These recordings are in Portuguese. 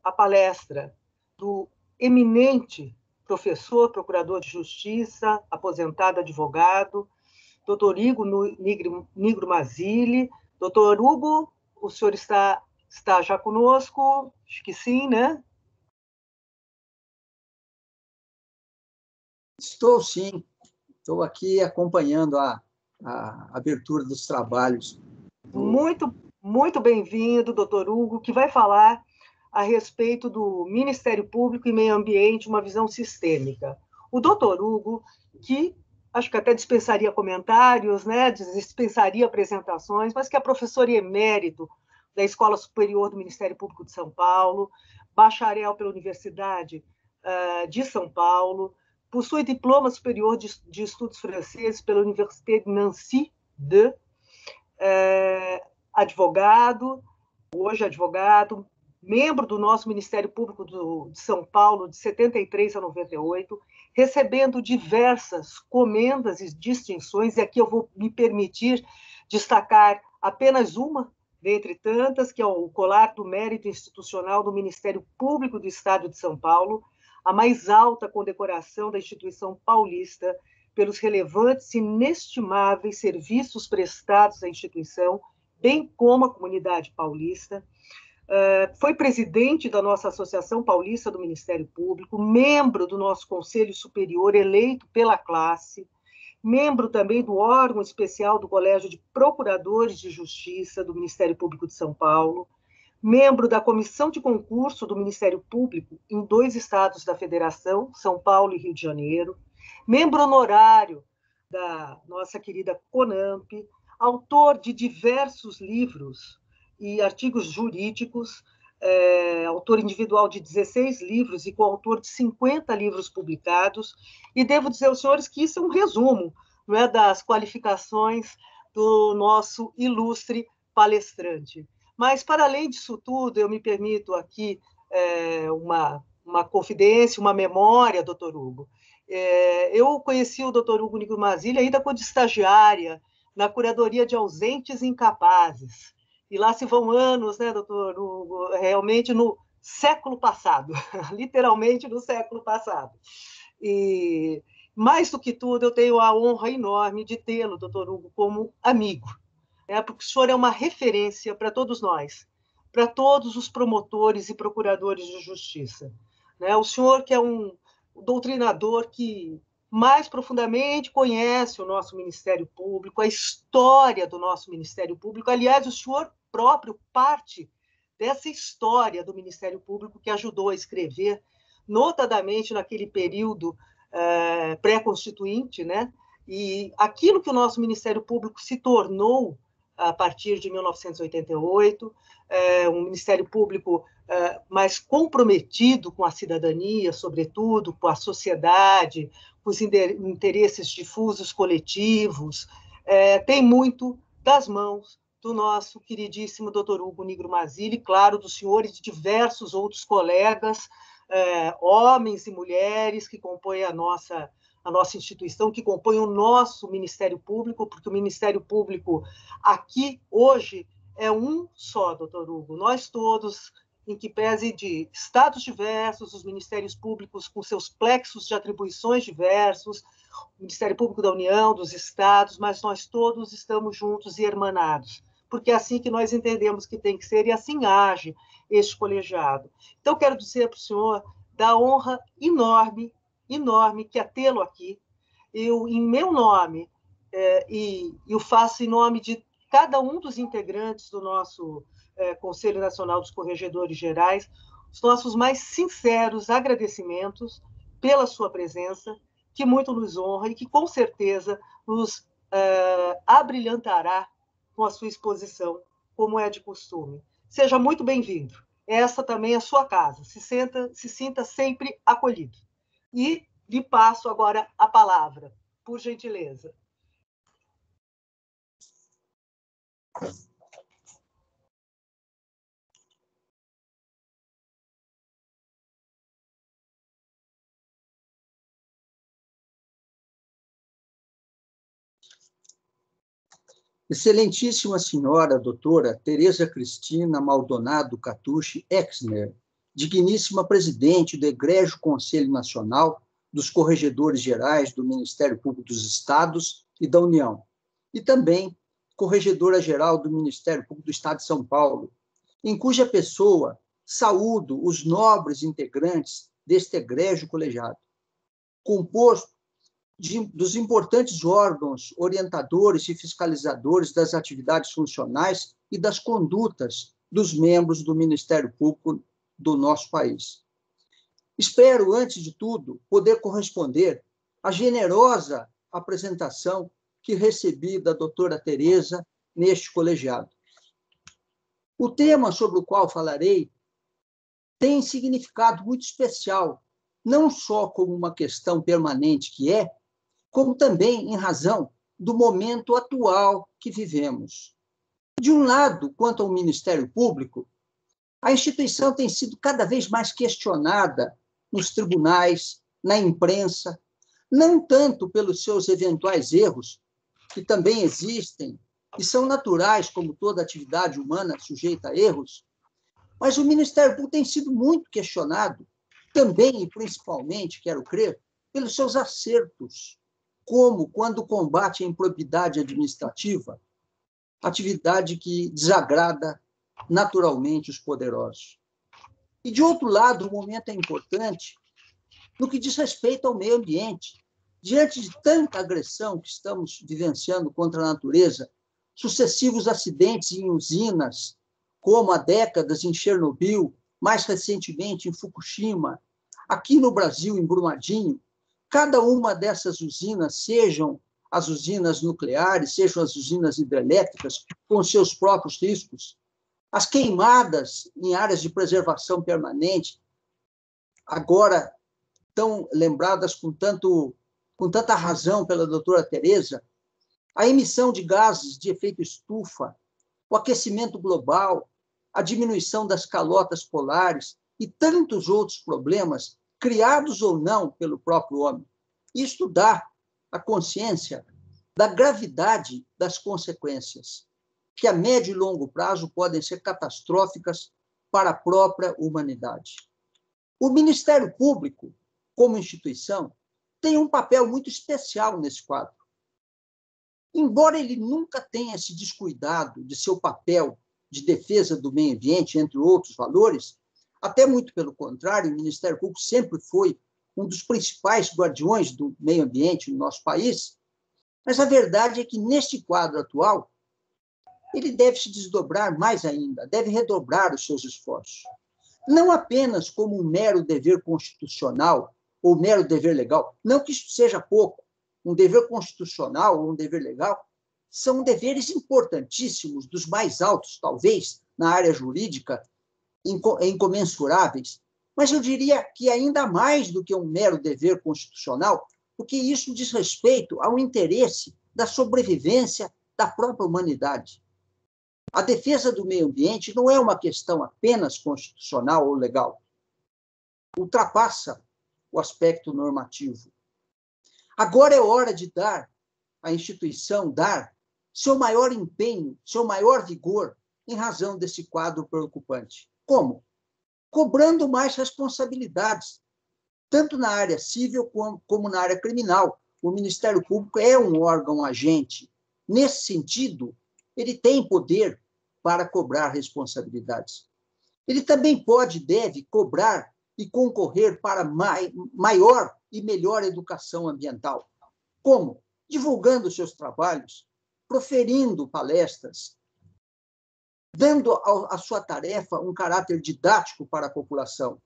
a palestra do eminente professor, procurador de justiça, aposentado advogado, doutor Igor Nigro Mazzilli. Doutor Hugo, o senhor está já conosco? Acho que sim, né? Estou, sim. Estou aqui acompanhando a abertura dos trabalhos. Muito bem-vindo, doutor Hugo, que vai falar a respeito do Ministério Público e Meio Ambiente, uma visão sistêmica. O doutor Hugo, que acho que até dispensaria comentários, né, dispensaria apresentações, mas que é professor emérito da Escola Superior do Ministério Público de São Paulo, bacharel pela Universidade de São Paulo, possui diploma superior de estudos franceses pela Université de Nancy, advogado, hoje advogado, membro do nosso Ministério Público de São Paulo de 73 a 98, recebendo diversas comendas e distinções, e aqui eu vou me permitir destacar apenas uma, dentre tantas, que é o Colar do Mérito Institucional do Ministério Público do Estado de São Paulo, a mais alta condecoração da instituição paulista pelos relevantes e inestimáveis serviços prestados à instituição, bem como à comunidade paulista. Foi presidente da nossa Associação Paulista do Ministério Público, membro do nosso Conselho Superior, eleito pela classe, membro também do órgão especial do Colégio de Procuradores de Justiça do Ministério Público de São Paulo, membro da Comissão de Concurso do Ministério Público em 2 estados da Federação, São Paulo e Rio de Janeiro, membro honorário da nossa querida CONAMP, autor de diversos livros e artigos jurídicos, autor individual de 16 livros e coautor de 50 livros publicados, e devo dizer aos senhores que isso é um resumo, não é, das qualificações do nosso ilustre palestrante. Mas, para além disso tudo, eu me permito aqui uma confidência, uma memória, doutor Hugo. Eu conheci o doutor Hugo Nigro Mazzilli ainda quando estagiária na Curadoria de Ausentes e Incapazes. E lá se vão anos, né, doutor Hugo, realmente no século passado, literalmente no século passado. E, mais do que tudo, eu tenho a honra enorme de tê-lo, doutor Hugo, como amigo, porque o senhor é uma referência para todos nós, para todos os promotores e procuradores de justiça. O senhor que é um doutrinador que mais profundamente conhece o nosso Ministério Público, a história do nosso Ministério Público. Aliás, o senhor próprio parte dessa história do Ministério Público que ajudou a escrever, notadamente naquele período pré-constituinte, né? E aquilo que o nosso Ministério Público se tornou a partir de 1988, um Ministério Público mais comprometido com a cidadania, sobretudo com a sociedade, com os interesses difusos coletivos, tem muito das mãos do nosso queridíssimo doutor Hugo Nigro Mazzilli, claro, do senhor e de diversos outros colegas, homens e mulheres que compõem a nossa instituição, que compõem o nosso Ministério Público, porque o Ministério Público aqui, hoje, é um só, doutor Hugo. Nós todos, em que pese de estados diversos, os ministérios públicos com seus plexos de atribuições diversos, o Ministério Público da União, dos estados, mas nós todos estamos juntos e hermanados, porque é assim que nós entendemos que tem que ser e assim age este colegiado. Então, quero dizer para o senhor da honra enorme que é tê-lo aqui. Eu, em meu nome, e eu faço em nome de cada um dos integrantes do nosso Conselho Nacional dos Corregedores Gerais, os nossos mais sinceros agradecimentos pela sua presença, que muito nos honra e que, com certeza, nos abrilhantará com a sua exposição, como é de costume. Seja muito bem-vindo. Essa também é a sua casa. Se sinta sempre acolhido. E lhe passo agora a palavra, por gentileza. Excelentíssima senhora doutora Tereza Cristina Maldonado Catucci Exner, digníssima presidente do Egrégio Conselho Nacional dos Corregedores Gerais do Ministério Público dos Estados e da União, e também corregedora-geral do Ministério Público do Estado de São Paulo, em cuja pessoa saúdo os nobres integrantes deste egrégio colegiado, composto dos importantes órgãos orientadores e fiscalizadores das atividades funcionais e das condutas dos membros do Ministério Público do nosso país. Espero, antes de tudo, poder corresponder à generosa apresentação que recebi da doutora Tereza neste colegiado. O tema sobre o qual falarei tem significado muito especial, não só como uma questão permanente que é, como também em razão do momento atual que vivemos. De um lado, quanto ao Ministério Público, a instituição tem sido cada vez mais questionada nos tribunais, na imprensa, não tanto pelos seus eventuais erros, que também existem e são naturais, como toda atividade humana sujeita a erros, mas o Ministério Público tem sido muito questionado, também e principalmente, quero crer, pelos seus acertos, como quando combate a improbidade administrativa, atividade que desagrada naturalmente os poderosos. E, de outro lado, o momento é importante no que diz respeito ao meio ambiente. Diante de tanta agressão que estamos vivenciando contra a natureza, sucessivos acidentes em usinas, como há décadas em Chernobyl, mais recentemente em Fukushima, aqui no Brasil, em Brumadinho, cada uma dessas usinas, sejam as usinas nucleares, sejam as usinas hidrelétricas, com seus próprios riscos, as queimadas em áreas de preservação permanente, agora tão lembradas com tanta razão pela doutora Tereza, a emissão de gases de efeito estufa, o aquecimento global, a diminuição das calotas polares e tantos outros problemas, criados ou não pelo próprio homem. Isto dá a consciência da gravidade das consequências, que a médio e longo prazo podem ser catastróficas para a própria humanidade. O Ministério Público, como instituição, tem um papel muito especial nesse quadro. Embora ele nunca tenha se descuidado de seu papel de defesa do meio ambiente, entre outros valores, até muito pelo contrário, o Ministério Público sempre foi um dos principais guardiões do meio ambiente no nosso país, mas a verdade é que, neste quadro atual, ele deve se desdobrar mais ainda, deve redobrar os seus esforços. Não apenas como um mero dever constitucional ou mero dever legal, não que isso seja pouco, um dever constitucional ou um dever legal, são deveres importantíssimos, dos mais altos, talvez, na área jurídica, incomensuráveis, mas eu diria que ainda mais do que um mero dever constitucional, porque isso diz respeito ao interesse da sobrevivência da própria humanidade. A defesa do meio ambiente não é uma questão apenas constitucional ou legal. Ultrapassa o aspecto normativo. Agora é hora de a instituição dar seu maior empenho, seu maior vigor, em razão desse quadro preocupante. Como? Cobrando mais responsabilidades, tanto na área civil como na área criminal. O Ministério Público é um órgão agente. Nesse sentido, ele tem poder para cobrar responsabilidades. Ele também pode e deve cobrar e concorrer para maior e melhor educação ambiental. Como? Divulgando seus trabalhos, proferindo palestras, dando à sua tarefa um caráter didático para a população.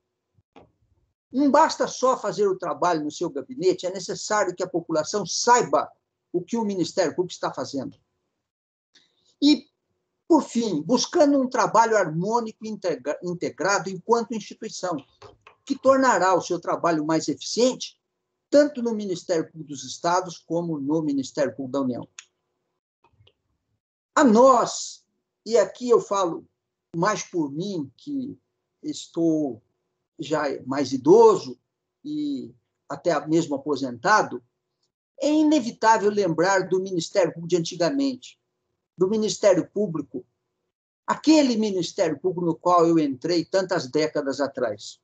Não basta só fazer o trabalho no seu gabinete, é necessário que a população saiba o que o Ministério Público está fazendo. E, por fim, buscando um trabalho harmônico e integrado enquanto instituição, que tornará o seu trabalho mais eficiente, tanto no Ministério Público dos Estados como no Ministério Público da União. A nós, e aqui eu falo mais por mim, que estou já mais idoso e até mesmo aposentado, é inevitável lembrar do Ministério Público de antigamente, do Ministério Público aquele Ministério Público no qual eu entrei tantas décadas atrás.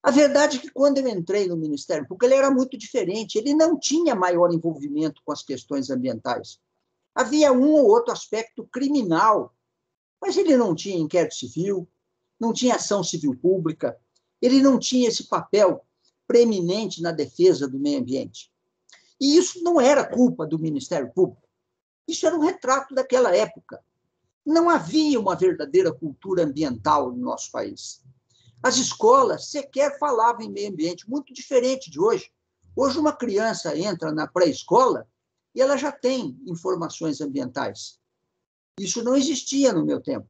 A verdade é que, quando eu entrei no Ministério Público, ele era muito diferente, ele não tinha maior envolvimento com as questões ambientais. Havia um ou outro aspecto criminal, mas ele não tinha inquérito civil, não tinha ação civil pública, ele não tinha esse papel preeminente na defesa do meio ambiente. E isso não era culpa do Ministério Público, isso era um retrato daquela época. Não havia uma verdadeira cultura ambiental no nosso país. As escolas sequer falavam em meio ambiente, muito diferente de hoje. Hoje, uma criança entra na pré-escola e ela já tem informações ambientais. Isso não existia no meu tempo.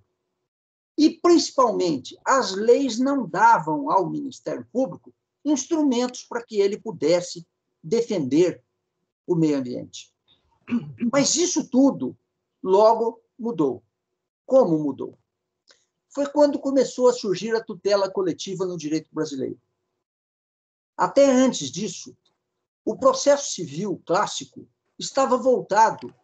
E, principalmente, as leis não davam ao Ministério Público instrumentos para que ele pudesse defender o meio ambiente. Mas isso tudo logo mudou. Como mudou? Foi quando começou a surgir a tutela coletiva no direito brasileiro. Até antes disso, o processo civil clássico estava voltado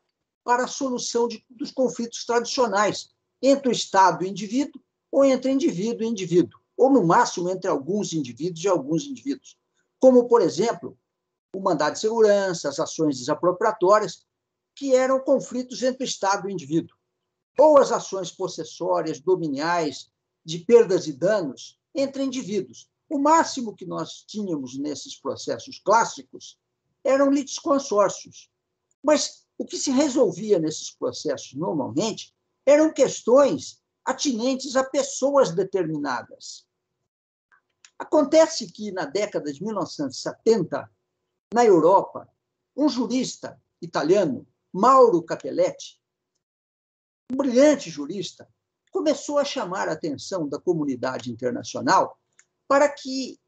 para a solução dos conflitos tradicionais entre o Estado e o indivíduo, ou entre indivíduo e indivíduo, ou, no máximo, entre alguns indivíduos e alguns indivíduos, como, por exemplo, o mandado de segurança, as ações desapropriatórias, que eram conflitos entre o Estado e o indivíduo, ou as ações possessórias, dominiais, de perdas e danos entre indivíduos. O máximo que nós tínhamos nesses processos clássicos eram litisconsórcios. Mas o que se resolvia nesses processos, normalmente, eram questões atinentes a pessoas determinadas. Acontece que, na década de 1970, na Europa, um jurista italiano, Mauro Capelletti, um brilhante jurista, começou a chamar a atenção da comunidade internacional para que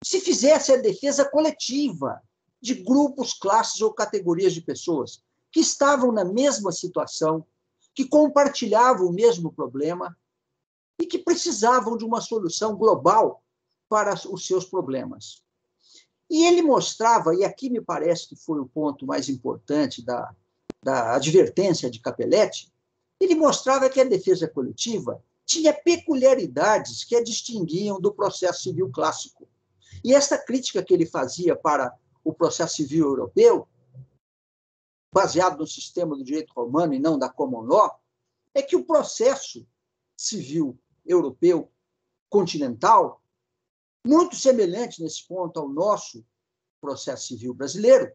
se fizesse a defesa coletiva de grupos, classes ou categorias de pessoas que estavam na mesma situação, que compartilhavam o mesmo problema e que precisavam de uma solução global para os seus problemas. E ele mostrava, e aqui me parece que foi o ponto mais importante da advertência de Capelletti, ele mostrava que a defesa coletiva tinha peculiaridades que a distinguiam do processo civil clássico. E essa crítica que ele fazia para o processo civil europeu, baseado no sistema do direito romano e não da common law, é que o processo civil europeu continental, muito semelhante nesse ponto ao nosso processo civil brasileiro,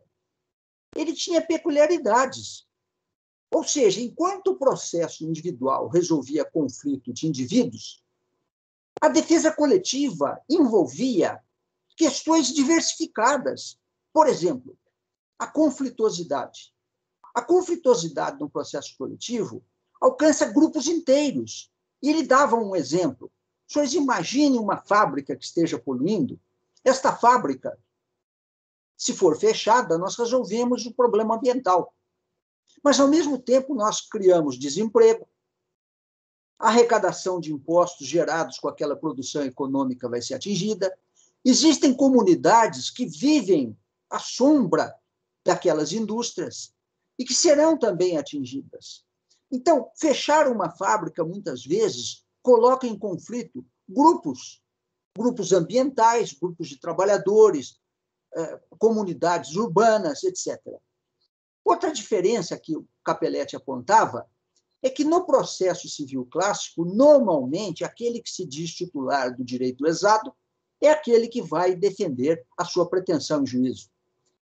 ele tinha peculiaridades. Ou seja, enquanto o processo individual resolvia conflito de indivíduos, a defesa coletiva envolvia questões diversificadas. Por exemplo, a conflituosidade. A conflituosidade no processo coletivo alcança grupos inteiros. E ele dava um exemplo. Vocês imaginem uma fábrica que esteja poluindo. Esta fábrica, se for fechada, nós resolvemos o problema ambiental. Mas, ao mesmo tempo, nós criamos desemprego, a arrecadação de impostos gerados com aquela produção econômica vai ser atingida. Existem comunidades que vivem à sombra daquelas indústrias e que serão também atingidas. Então, fechar uma fábrica, muitas vezes, coloca em conflito grupos ambientais, grupos de trabalhadores, comunidades urbanas, etc. Outra diferença que o Capelletti apontava é que, no processo civil clássico, normalmente, aquele que se diz titular do direito lesado é aquele que vai defender a sua pretensão em juízo.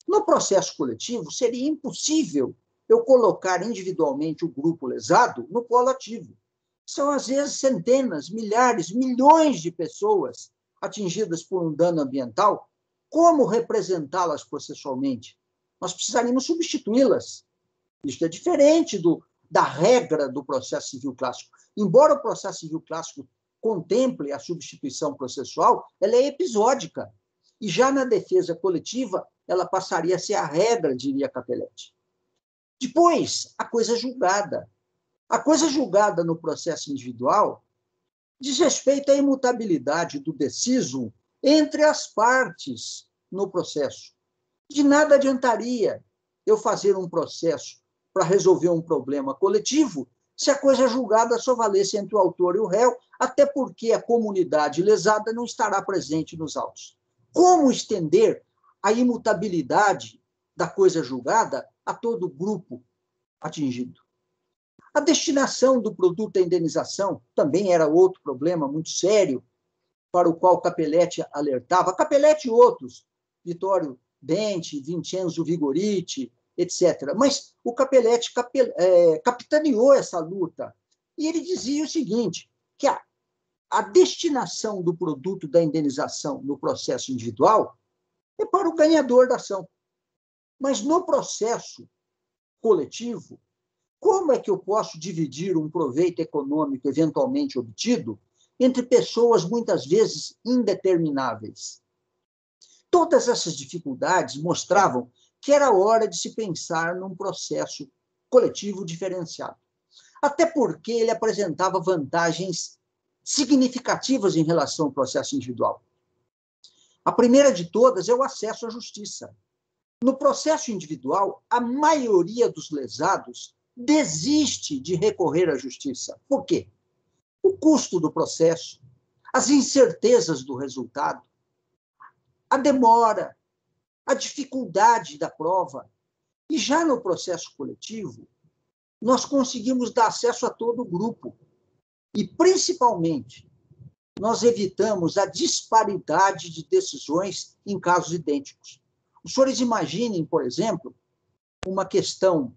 No processo coletivo, seria impossível eu colocar individualmente o grupo lesado no polo ativo. São, às vezes, centenas, milhares, milhões de pessoas atingidas por um dano ambiental. Como representá-las processualmente? Nós precisaríamos substituí-las. Isso é diferente da regra do processo civil clássico. Embora o processo civil clássico contemple a substituição processual, ela é episódica. E já na defesa coletiva, ela passaria a ser a regra, diria Capelletti. Depois, a coisa julgada. A coisa julgada no processo individual diz respeito à imutabilidade do decisum entre as partes no processo. De nada adiantaria eu fazer um processo para resolver um problema coletivo se a coisa julgada só valesse entre o autor e o réu, até porque a comunidade lesada não estará presente nos autos. Como estender a imutabilidade da coisa julgada a todo o grupo atingido? A destinação do produto da indenização também era outro problema muito sério, para o qual Capelletti alertava. Capelletti e outros, Vittorio Dente, Vincenzo Vigoriti, etc. Mas o Capelletti capitaneou essa luta. E ele dizia o seguinte, que a destinação do produto da indenização no processo individual é para o ganhador da ação. Mas no processo coletivo, como é que eu posso dividir um proveito econômico eventualmente obtido entre pessoas muitas vezes indetermináveis? Todas essas dificuldades mostravam que era hora de se pensar num processo coletivo diferenciado. Até porque ele apresentava vantagens significativas em relação ao processo individual. A primeira de todas é o acesso à justiça. No processo individual, a maioria dos lesados desiste de recorrer à justiça. Por quê? O custo do processo, as incertezas do resultado, a demora, a dificuldade da prova. E já no processo coletivo, nós conseguimos dar acesso a todo o grupo. E, principalmente, nós evitamos a disparidade de decisões em casos idênticos. Os senhores imaginem, por exemplo, uma questão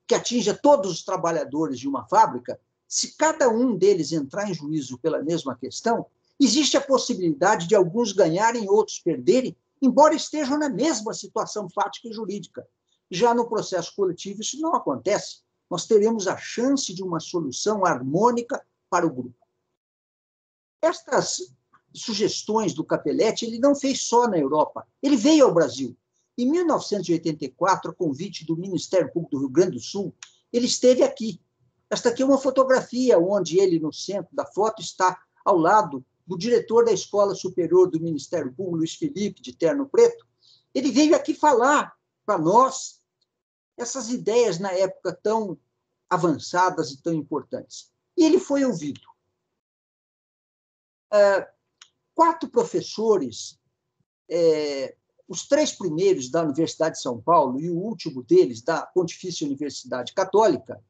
que atinja todos os trabalhadores de uma fábrica. Se cada um deles entrar em juízo pela mesma questão, existe a possibilidade de alguns ganharem e outros perderem, embora estejam na mesma situação fática e jurídica. Já no processo coletivo, isso não acontece. Nós teremos a chance de uma solução harmônica para o grupo. Estas sugestões do Capelletti ele não fez só na Europa, ele veio ao Brasil. Em 1984, a convite do Ministério Público do Rio Grande do Sul, ele esteve aqui. Esta aqui é uma fotografia onde ele, no centro da foto, está ao lado do diretor da Escola Superior do Ministério Público, Luiz Felipe, de terno preto. Ele veio aqui falar para nós essas ideias, na época, tão avançadas e tão importantes. E ele foi ouvido. 4 professores, os 3 primeiros da Universidade de São Paulo e o último deles da Pontifícia Universidade Católica,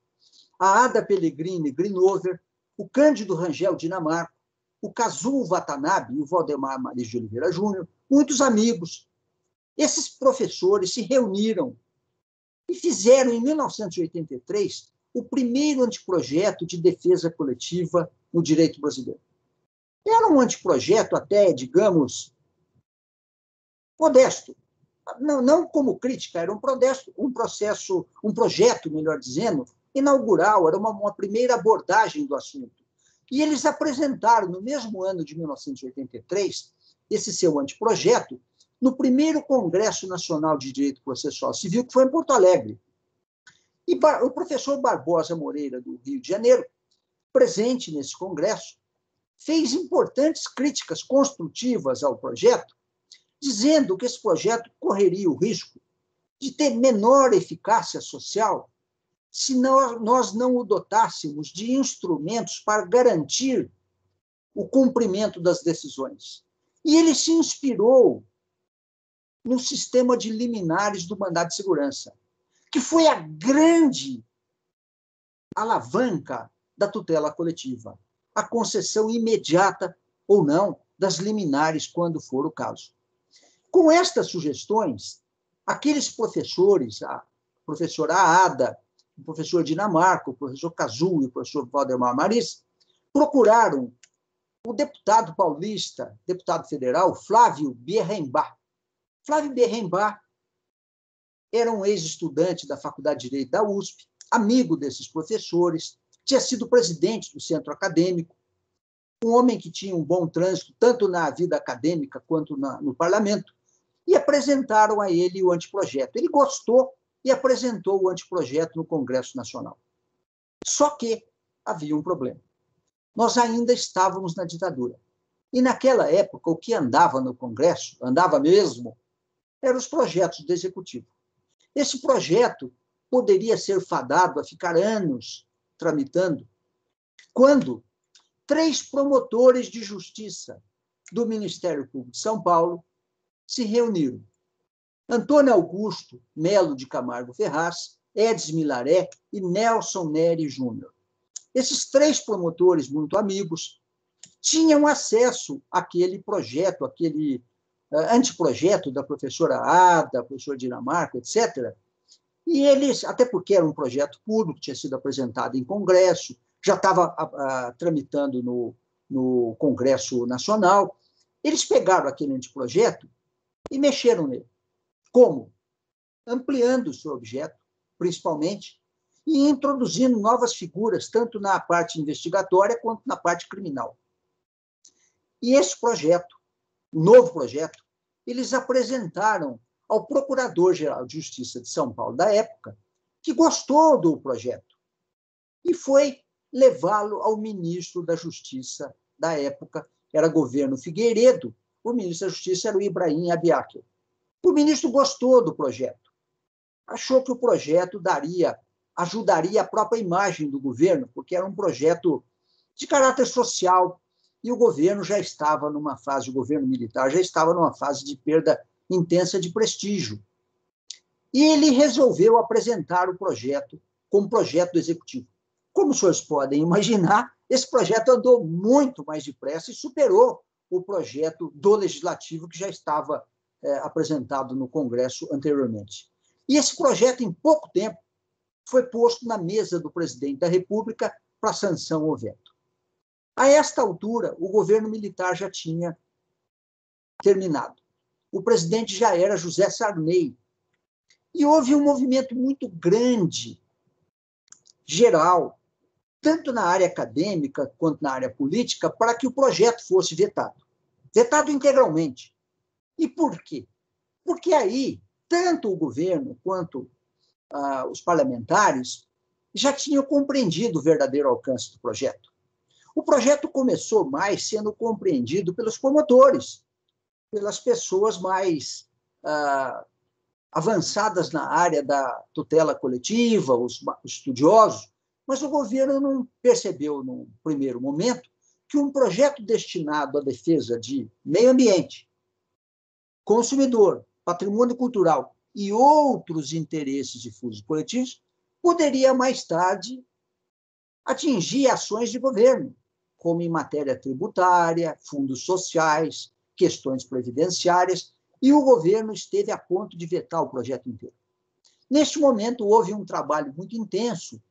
a Ada Pellegrini Grinover, o Cândido Rangel Dinamarco, o Kazuo Watanabe e o Valdemar Maris de Oliveira Júnior, muitos amigos. Esses professores se reuniram e fizeram, em 1983, o primeiro anteprojeto de defesa coletiva no direito brasileiro. Era um anteprojeto até, digamos, modesto. Não como crítica, era um projeto, melhor dizendo, inaugural, era uma primeira abordagem do assunto. E eles apresentaram, no mesmo ano de 1983, esse seu anteprojeto, no primeiro Congresso Nacional de Direito Processual Civil, que foi em Porto Alegre. E o professor Barbosa Moreira, do Rio de Janeiro, presente nesse congresso, fez importantes críticas construtivas ao projeto, dizendo que esse projeto correria o risco de ter menor eficácia social se nós não o dotássemos de instrumentos para garantir o cumprimento das decisões. E ele se inspirou no sistema de liminares do mandado de segurança, que foi a grande alavanca da tutela coletiva, a concessão imediata ou não das liminares, quando for o caso. Com estas sugestões, aqueles professores, a professora Ada, o professor Dinamarco, o professor Kazuo e o professor Valdemar Maris, procuraram o deputado paulista, deputado federal, Flávio Berrembach. Flávio Berrembach era um ex-estudante da Faculdade de Direito da USP, amigo desses professores, tinha sido presidente do centro acadêmico, um homem que tinha um bom trânsito, tanto na vida acadêmica quanto no parlamento, e apresentaram a ele o anteprojeto. Ele gostou e apresentou o anteprojeto no Congresso Nacional. Só que havia um problema. Nós ainda estávamos na ditadura. E, naquela época, o que andava no Congresso, andava mesmo, eram os projetos do Executivo. Esse projeto poderia ser fadado a ficar anos tramitando, quando 3 promotores de justiça do Ministério Público de São Paulo se reuniram. Antônio Augusto Melo de Camargo Ferraz, Edson Milaré e Nelson Neri Júnior. Esses 3 promotores muito amigos tinham acesso àquele projeto, àquele anteprojeto da professora Ada, professora Dinamarca, etc. E eles, até porque era um projeto público, tinha sido apresentado em congresso, já estava tramitando no Congresso Nacional, eles pegaram aquele anteprojeto e mexeram nele. Como? Ampliando o seu objeto, principalmente, e introduzindo novas figuras, tanto na parte investigatória quanto na parte criminal. E esse projeto, o novo projeto, eles apresentaram ao Procurador-Geral de Justiça de São Paulo da época, que gostou do projeto, e foi levá-lo ao ministro da Justiça da época, era governo Figueiredo, o ministro da Justiça era o Ibrahim Abiakel. O ministro gostou do projeto, achou que o projeto ajudaria a própria imagem do governo, porque era um projeto de caráter social, e o governo já estava numa fase, o governo militar já estava numa fase de perda intensa de prestígio. E ele resolveu apresentar o projeto como projeto do Executivo. Como os senhores podem imaginar, esse projeto andou muito mais depressa e superou o projeto do Legislativo que já estava apresentado no Congresso anteriormente. E esse projeto, em pouco tempo, foi posto na mesa do presidente da República para sanção ou veto. A esta altura, o governo militar já tinha terminado. O presidente já era José Sarney. E houve um movimento muito grande, geral, tanto na área acadêmica quanto na área política, para que o projeto fosse vetado. Vetado integralmente. E por quê? Porque aí, tanto o governo quanto os parlamentares já tinham compreendido o verdadeiro alcance do projeto. O projeto começou mais sendo compreendido pelos promotores, pelas pessoas mais avançadas na área da tutela coletiva, os estudiosos, mas o governo não percebeu, num primeiro momento, que um projeto destinado à defesa de meio ambiente, consumidor, patrimônio cultural e outros interesses difusos coletivos poderia, mais tarde, atingir ações de governo, como em matéria tributária, fundos sociais, questões previdenciárias, e o governo esteve a ponto de vetar o projeto inteiro. Neste momento, houve um trabalho muito intenso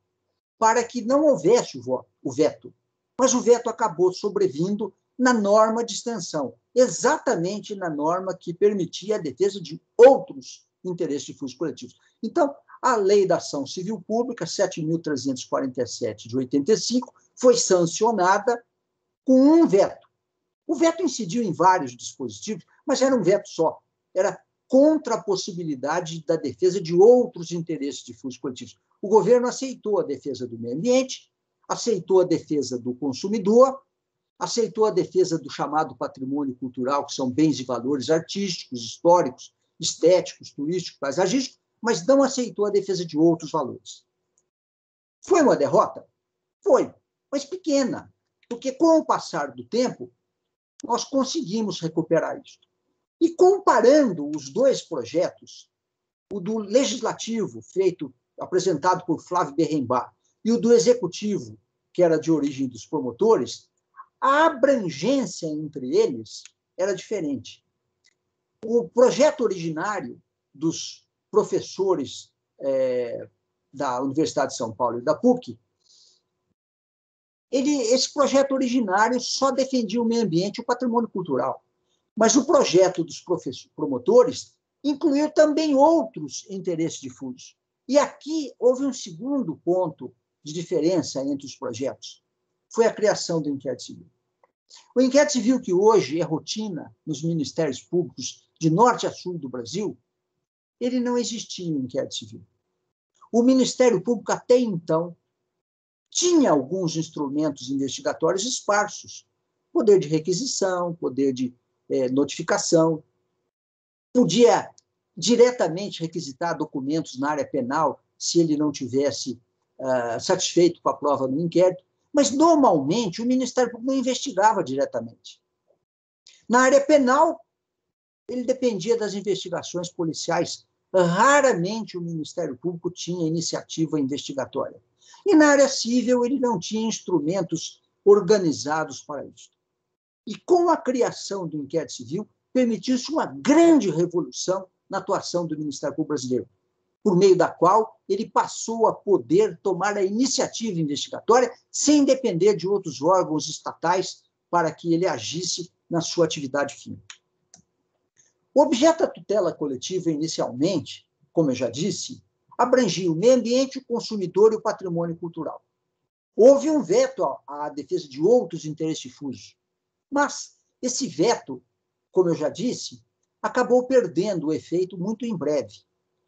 para que não houvesse o veto, mas o veto acabou sobrevindo na norma de extensão, exatamente na norma que permitia a defesa de outros interesses difusos coletivos. Então, a Lei da Ação Civil Pública, 7.347 de 85, foi sancionada com um veto. O veto incidiu em vários dispositivos, mas era um veto só. Era contra a possibilidade da defesa de outros interesses difusos coletivos. O governo aceitou a defesa do meio ambiente, aceitou a defesa do consumidor, aceitou a defesa do chamado patrimônio cultural, que são bens e valores artísticos, históricos, estéticos, turísticos, paisagísticos, mas não aceitou a defesa de outros valores. Foi uma derrota? Foi, mas pequena, porque com o passar do tempo, nós conseguimos recuperar isso. E comparando os dois projetos, o do legislativo, apresentado por Flávio Berrembá, e o do executivo, que era de origem dos promotores, a abrangência entre eles era diferente. O projeto originário dos professores da Universidade de São Paulo e da PUC, esse projeto originário só defendia o meio ambiente e o patrimônio cultural. Mas o projeto dos promotores incluiu também outros interesses difusos. E aqui houve um segundo ponto de diferença entre os projetos. Foi a criação do inquérito civil. O inquérito civil, que hoje é rotina nos ministérios públicos de norte a sul do Brasil, ele não existia em inquérito civil. O Ministério Público, até então, tinha alguns instrumentos investigatórios esparsos. Poder de requisição, poder de notificação. Podia diretamente requisitar documentos na área penal se ele não tivesse satisfeito com a prova no inquérito, mas, normalmente, o Ministério Público não investigava diretamente. Na área penal, ele dependia das investigações policiais. Raramente o Ministério Público tinha iniciativa investigatória. E na área civil, ele não tinha instrumentos organizados para isso. E com a criação do inquérito civil, permitiu-se uma grande revolução na atuação do Ministério Público brasileiro, por meio da qual ele passou a poder tomar a iniciativa investigatória sem depender de outros órgãos estatais para que ele agisse na sua atividade fim. O objeto da tutela coletiva, inicialmente, como eu já disse, abrangia o meio ambiente, o consumidor e o patrimônio cultural. Houve um veto à defesa de outros interesses difusos, mas esse veto, como eu já disse, acabou perdendo o efeito muito em breve.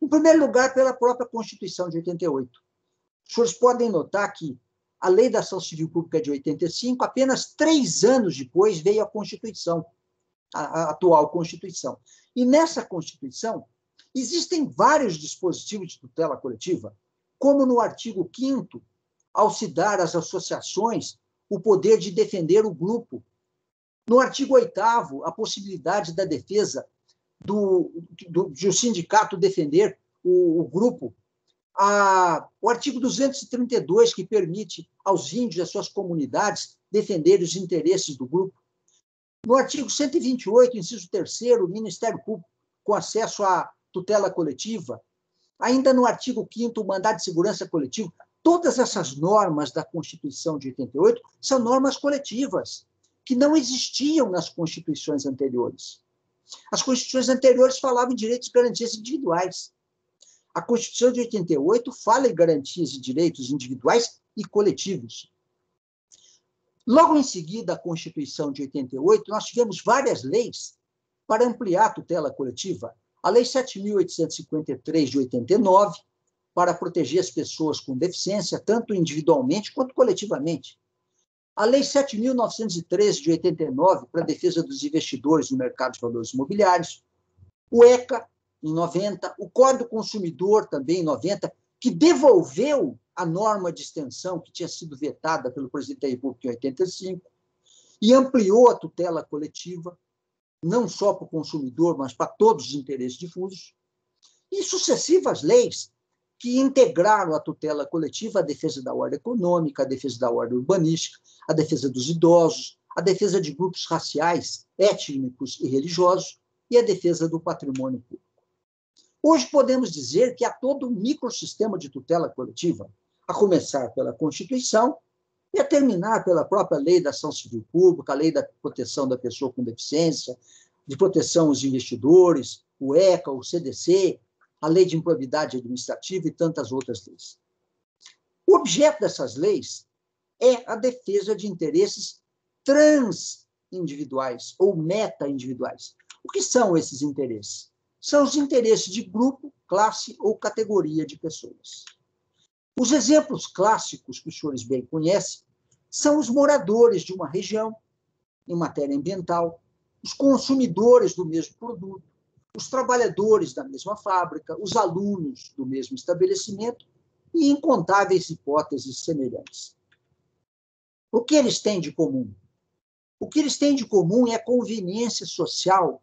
Em primeiro lugar, pela própria Constituição de 88. Os senhores podem notar que a Lei da Ação Civil Pública de 85, apenas 3 anos depois, veio a Constituição, a atual Constituição. E nessa Constituição, existem vários dispositivos de tutela coletiva, como no artigo 5º, ao se dar às associações o poder de defender o grupo. No artigo 8º, a possibilidade da defesa de o sindicato defender o grupo. O artigo 232, que permite aos índios e às suas comunidades defender os interesses do grupo. No artigo 128, inciso 3º, o Ministério Público com acesso à tutela coletiva. Ainda no artigo 5º, o mandado de segurança coletivo. Todas essas normas da Constituição de 88 são normas coletivas, que não existiam nas constituições anteriores. As constituições anteriores falavam em direitos e garantias individuais. A Constituição de 88 fala em garantias e direitos individuais e coletivos. Logo em seguida, a Constituição de 88, nós tivemos várias leis para ampliar a tutela coletiva. A Lei 7.853, de 89, para proteger as pessoas com deficiência, tanto individualmente quanto coletivamente. A Lei 7.913, de 89, para a defesa dos investidores no mercado de valores imobiliários. O ECA, em 90, o Código do Consumidor, também em 90, que devolveu a norma de extensão que tinha sido vetada pelo presidente da República em 85 e ampliou a tutela coletiva, não só para o consumidor, mas para todos os interesses difusos. E sucessivas leis que integraram a tutela coletiva, a defesa da ordem econômica, a defesa da ordem urbanística, a defesa dos idosos, a defesa de grupos raciais, étnicos e religiosos e a defesa do patrimônio público. Hoje podemos dizer que há todo um microsistema de tutela coletiva, a começar pela Constituição e a terminar pela própria Lei da Ação Civil Pública, a Lei da Proteção da Pessoa com Deficiência, de proteção aos investidores, o ECA, o CDC, a Lei de Improbidade Administrativa e tantas outras leis. O objeto dessas leis é a defesa de interesses transindividuais ou meta-individuais. O que são esses interesses? São os interesses de grupo, classe ou categoria de pessoas. Os exemplos clássicos que os senhores bem conhecem são os moradores de uma região, em matéria ambiental, os consumidores do mesmo produto, os trabalhadores da mesma fábrica, os alunos do mesmo estabelecimento e incontáveis hipóteses semelhantes. O que eles têm de comum? O que eles têm de comum é a conveniência social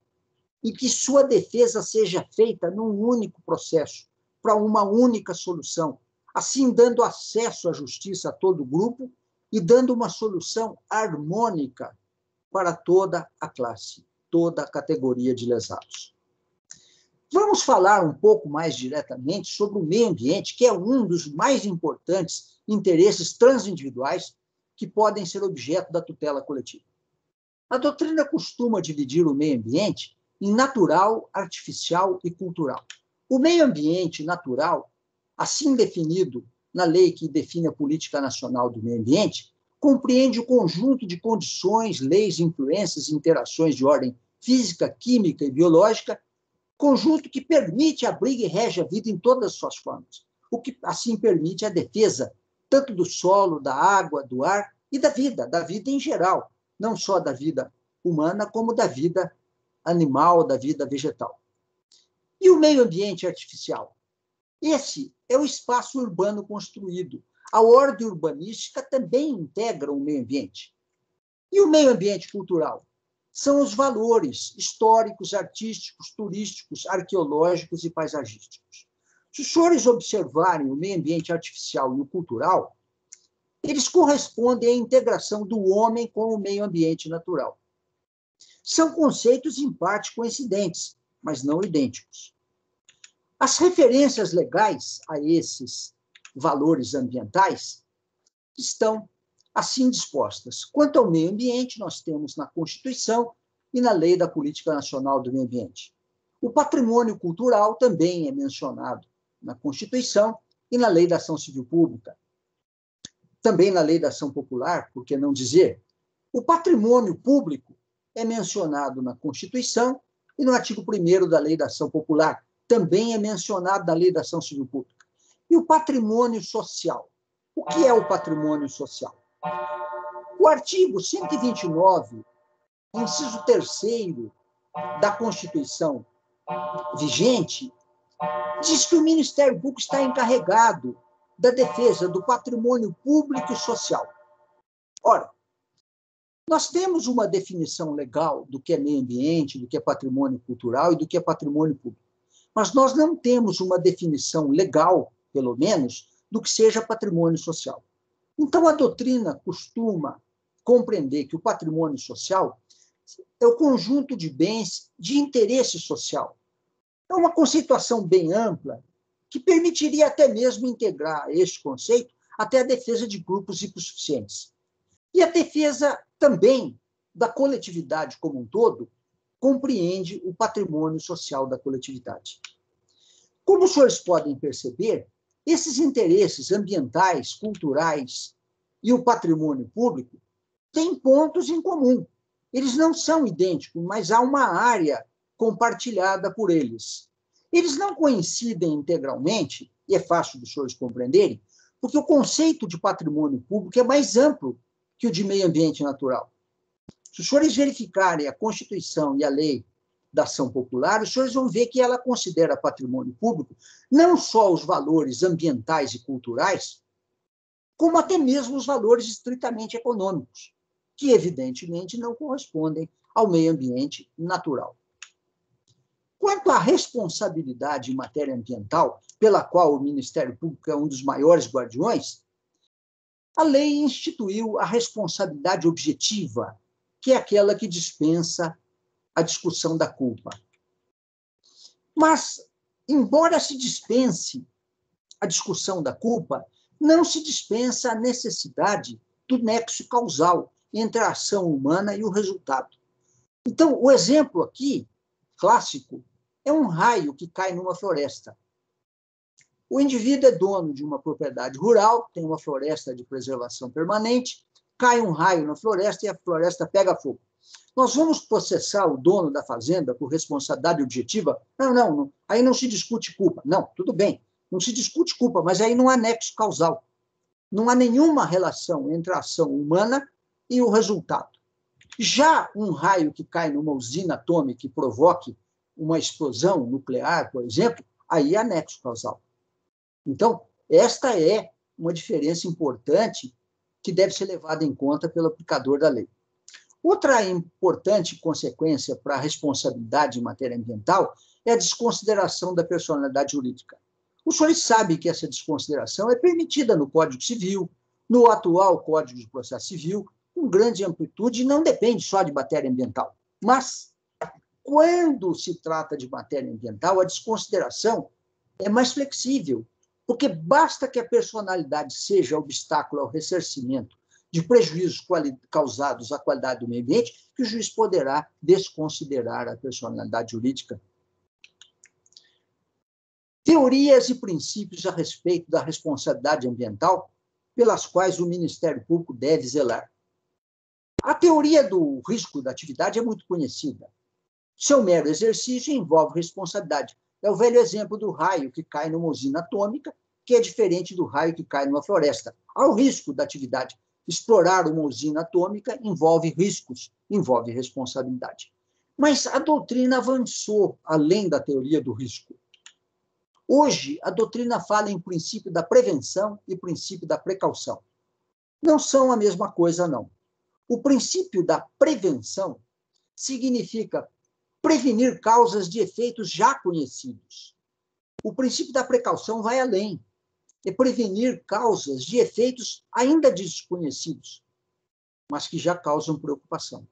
e que sua defesa seja feita num único processo, para uma única solução, assim dando acesso à justiça a todo o grupo e dando uma solução harmônica para toda a classe, toda a categoria de lesados. Vamos falar um pouco mais diretamente sobre o meio ambiente, que é um dos mais importantes interesses transindividuais que podem ser objeto da tutela coletiva. A doutrina costuma dividir o meio ambiente em natural, artificial e cultural. O meio ambiente natural, assim definido na lei que define a Política Nacional do Meio Ambiente, compreende o conjunto de condições, leis, influências e interações de ordem física, química e biológica, conjunto que permite, abriga e rege a vida em todas as suas formas, o que assim permite a defesa tanto do solo, da água, do ar e da vida em geral, não só da vida humana, como da vida animal, da vida vegetal. E o meio ambiente artificial? Esse é o espaço urbano construído. A ordem urbanística também integra o meio ambiente. E o meio ambiente cultural? São os valores históricos, artísticos, turísticos, arqueológicos e paisagísticos. Se os senhores observarem o meio ambiente artificial e o cultural, eles correspondem à integração do homem com o meio ambiente natural. São conceitos, em parte, coincidentes, mas não idênticos. As referências legais a esses valores ambientais estão assim dispostas. Quanto ao meio ambiente, nós temos na Constituição e na Lei da Política Nacional do Meio Ambiente. O patrimônio cultural também é mencionado na Constituição e na Lei da Ação Civil Pública. Também na Lei da Ação Popular, por que não dizer? O patrimônio público é mencionado na Constituição e no artigo 1º da Lei da Ação Popular. Também é mencionado na Lei da Ação Civil Pública. E o patrimônio social? O que é o patrimônio social? O artigo 129, inciso 3º da Constituição vigente, diz que o Ministério Público está encarregado da defesa do patrimônio público e social. Ora, nós temos uma definição legal do que é meio ambiente, do que é patrimônio cultural e do que é patrimônio público. Mas nós não temos uma definição legal, pelo menos, do que seja patrimônio social. Então, a doutrina costuma compreender que o patrimônio social é o conjunto de bens de interesse social. É uma conceituação bem ampla que permitiria até mesmo integrar este conceito até a defesa de grupos hipossuficientes. E a defesa também da coletividade como um todo compreende o patrimônio social da coletividade. Como os senhores podem perceber, esses interesses ambientais, culturais e o patrimônio público têm pontos em comum. Eles não são idênticos, mas há uma área compartilhada por eles. Eles não coincidem integralmente, e é fácil dos senhores compreenderem, porque o conceito de patrimônio público é mais amplo que o de meio ambiente natural. Se os senhores verificarem a Constituição e a Lei da Ação Popular, os senhores vão ver que ela considera patrimônio público não só os valores ambientais e culturais, como até mesmo os valores estritamente econômicos, que evidentemente não correspondem ao meio ambiente natural. Quanto à responsabilidade em matéria ambiental, pela qual o Ministério Público é um dos maiores guardiões, a lei instituiu a responsabilidade objetiva, que é aquela que dispensa a discussão da culpa. Mas, embora se dispense a discussão da culpa, não se dispensa a necessidade do nexo causal entre a ação humana e o resultado. Então, o exemplo aqui, clássico, é um raio que cai numa floresta. O indivíduo é dono de uma propriedade rural, tem uma floresta de preservação permanente, cai um raio na floresta e a floresta pega fogo. Nós vamos processar o dono da fazenda por responsabilidade objetiva? Não, aí não se discute culpa. Não, tudo bem, não se discute culpa, mas aí não há nexo causal. Não há nenhuma relação entre a ação humana e o resultado. Já um raio que cai numa usina atômica e provoque uma explosão nuclear, por exemplo, aí há nexo causal. Então, esta é uma diferença importante que deve ser levada em conta pelo aplicador da lei. Outra importante consequência para a responsabilidade em matéria ambiental é a desconsideração da personalidade jurídica. Os senhores sabem que essa desconsideração é permitida no Código Civil, no atual Código de Processo Civil, com grande amplitude, e não depende só de matéria ambiental. Mas, quando se trata de matéria ambiental, a desconsideração é mais flexível, porque basta que a personalidade seja obstáculo ao ressarcimento de prejuízos causados à qualidade do meio ambiente, que o juiz poderá desconsiderar a personalidade jurídica. Teorias e princípios a respeito da responsabilidade ambiental pelas quais o Ministério Público deve zelar. A teoria do risco da atividade é muito conhecida. Seu mero exercício envolve responsabilidade. É o velho exemplo do raio que cai numa usina atômica, que é diferente do raio que cai numa floresta. Há o risco da atividade. Explorar uma usina atômica envolve riscos, envolve responsabilidade. Mas a doutrina avançou além da teoria do risco. Hoje, a doutrina fala em princípio da prevenção e princípio da precaução. Não são a mesma coisa, não. O princípio da prevenção significa prevenir causas de efeitos já conhecidos. O princípio da precaução vai além. É prevenir causas de efeitos ainda desconhecidos, mas que já causam preocupação.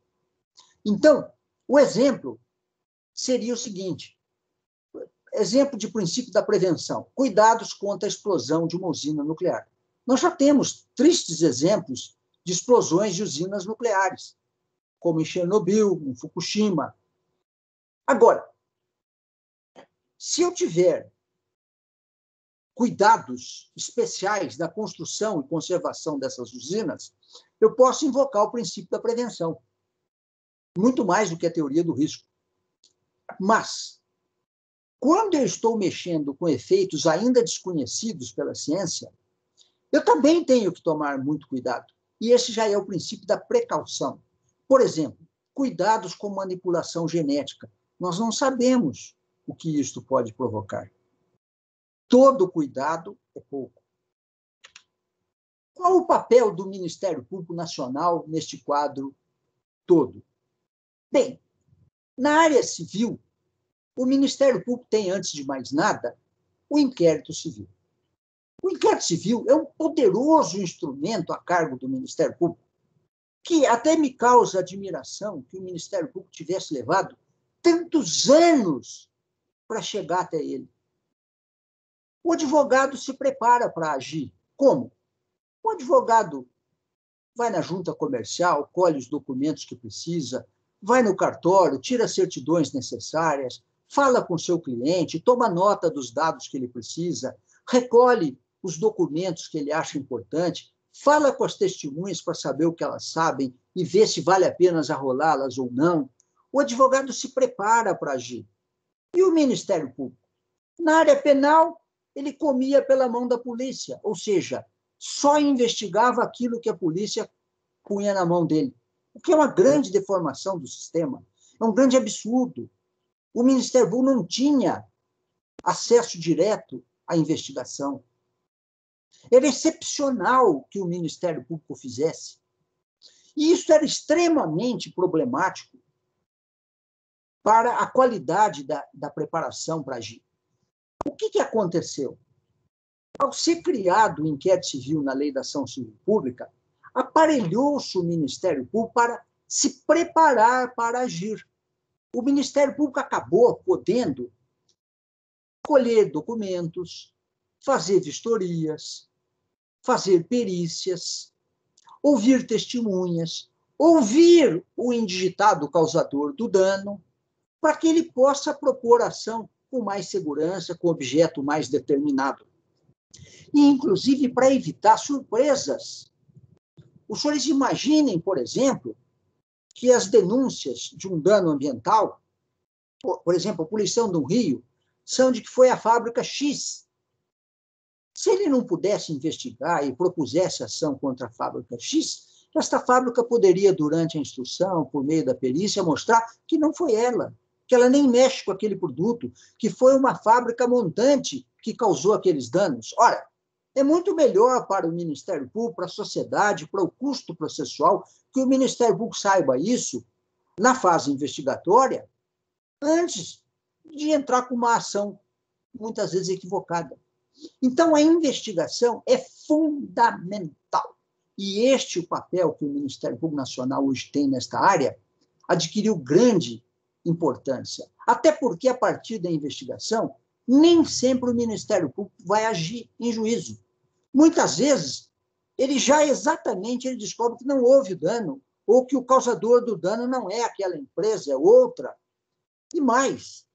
Então, o exemplo seria o seguinte: exemplo de princípio da prevenção, cuidados contra a explosão de uma usina nuclear. Nós já temos tristes exemplos de explosões de usinas nucleares, como em Chernobyl, em Fukushima. Agora, se eu tiver cuidados especiais na construção e conservação dessas usinas, eu posso invocar o princípio da prevenção, muito mais do que a teoria do risco. Mas, quando eu estou mexendo com efeitos ainda desconhecidos pela ciência, eu também tenho que tomar muito cuidado. E esse já é o princípio da precaução. Por exemplo, cuidados com manipulação genética. Nós não sabemos o que isto pode provocar. Todo cuidado é pouco. Qual o papel do Ministério Público Nacional neste quadro todo? Bem, na área civil, o Ministério Público tem, antes de mais nada, o inquérito civil. O inquérito civil é um poderoso instrumento a cargo do Ministério Público, que até me causa admiração que o Ministério Público tivesse levado tantos anos para chegar até ele. O advogado se prepara para agir. Como? O advogado vai na junta comercial, colhe os documentos que precisa, vai no cartório, tira as certidões necessárias, fala com o seu cliente, toma nota dos dados que ele precisa, recolhe os documentos que ele acha importante, fala com as testemunhas para saber o que elas sabem e ver se vale a pena arrolá-las ou não. O advogado se prepara para agir. E o Ministério Público? Na área penal, ele comia pela mão da polícia, ou seja, só investigava aquilo que a polícia punha na mão dele, o que é uma grande deformação do sistema, é um grande absurdo. O Ministério Público não tinha acesso direto à investigação. Era excepcional que o Ministério Público fizesse. E isso era extremamente problemático para a qualidade da preparação para agir. O que aconteceu? Ao ser criado o inquérito civil na Lei da Ação Civil Pública, aparelhou-se o Ministério Público para se preparar para agir. O Ministério Público acabou podendo colher documentos, fazer vistorias, fazer perícias, ouvir testemunhas, ouvir o indigitado causador do dano, para que ele possa propor ação com mais segurança, com objeto mais determinado. E, inclusive, para evitar surpresas. Os senhores imaginem, por exemplo, que as denúncias de um dano ambiental, por exemplo, a poluição do rio, são de que foi a fábrica X. Se ele não pudesse investigar e propusesse ação contra a fábrica X, esta fábrica poderia, durante a instrução, por meio da perícia, mostrar que não foi ela, que ela nem mexe com aquele produto, que foi uma fábrica montante que causou aqueles danos. Ora, é muito melhor para o Ministério Público, para a sociedade, para o custo processual, que o Ministério Público saiba isso na fase investigatória, antes de entrar com uma ação, muitas vezes equivocada. Então, a investigação é fundamental. E este é o papel que o Ministério Público Nacional hoje tem nesta área, adquiriu grande importância. Até porque, a partir da investigação, nem sempre o Ministério Público vai agir em juízo. Muitas vezes, ele descobre que não houve dano, ou que o causador do dano não é aquela empresa, é outra. E mais,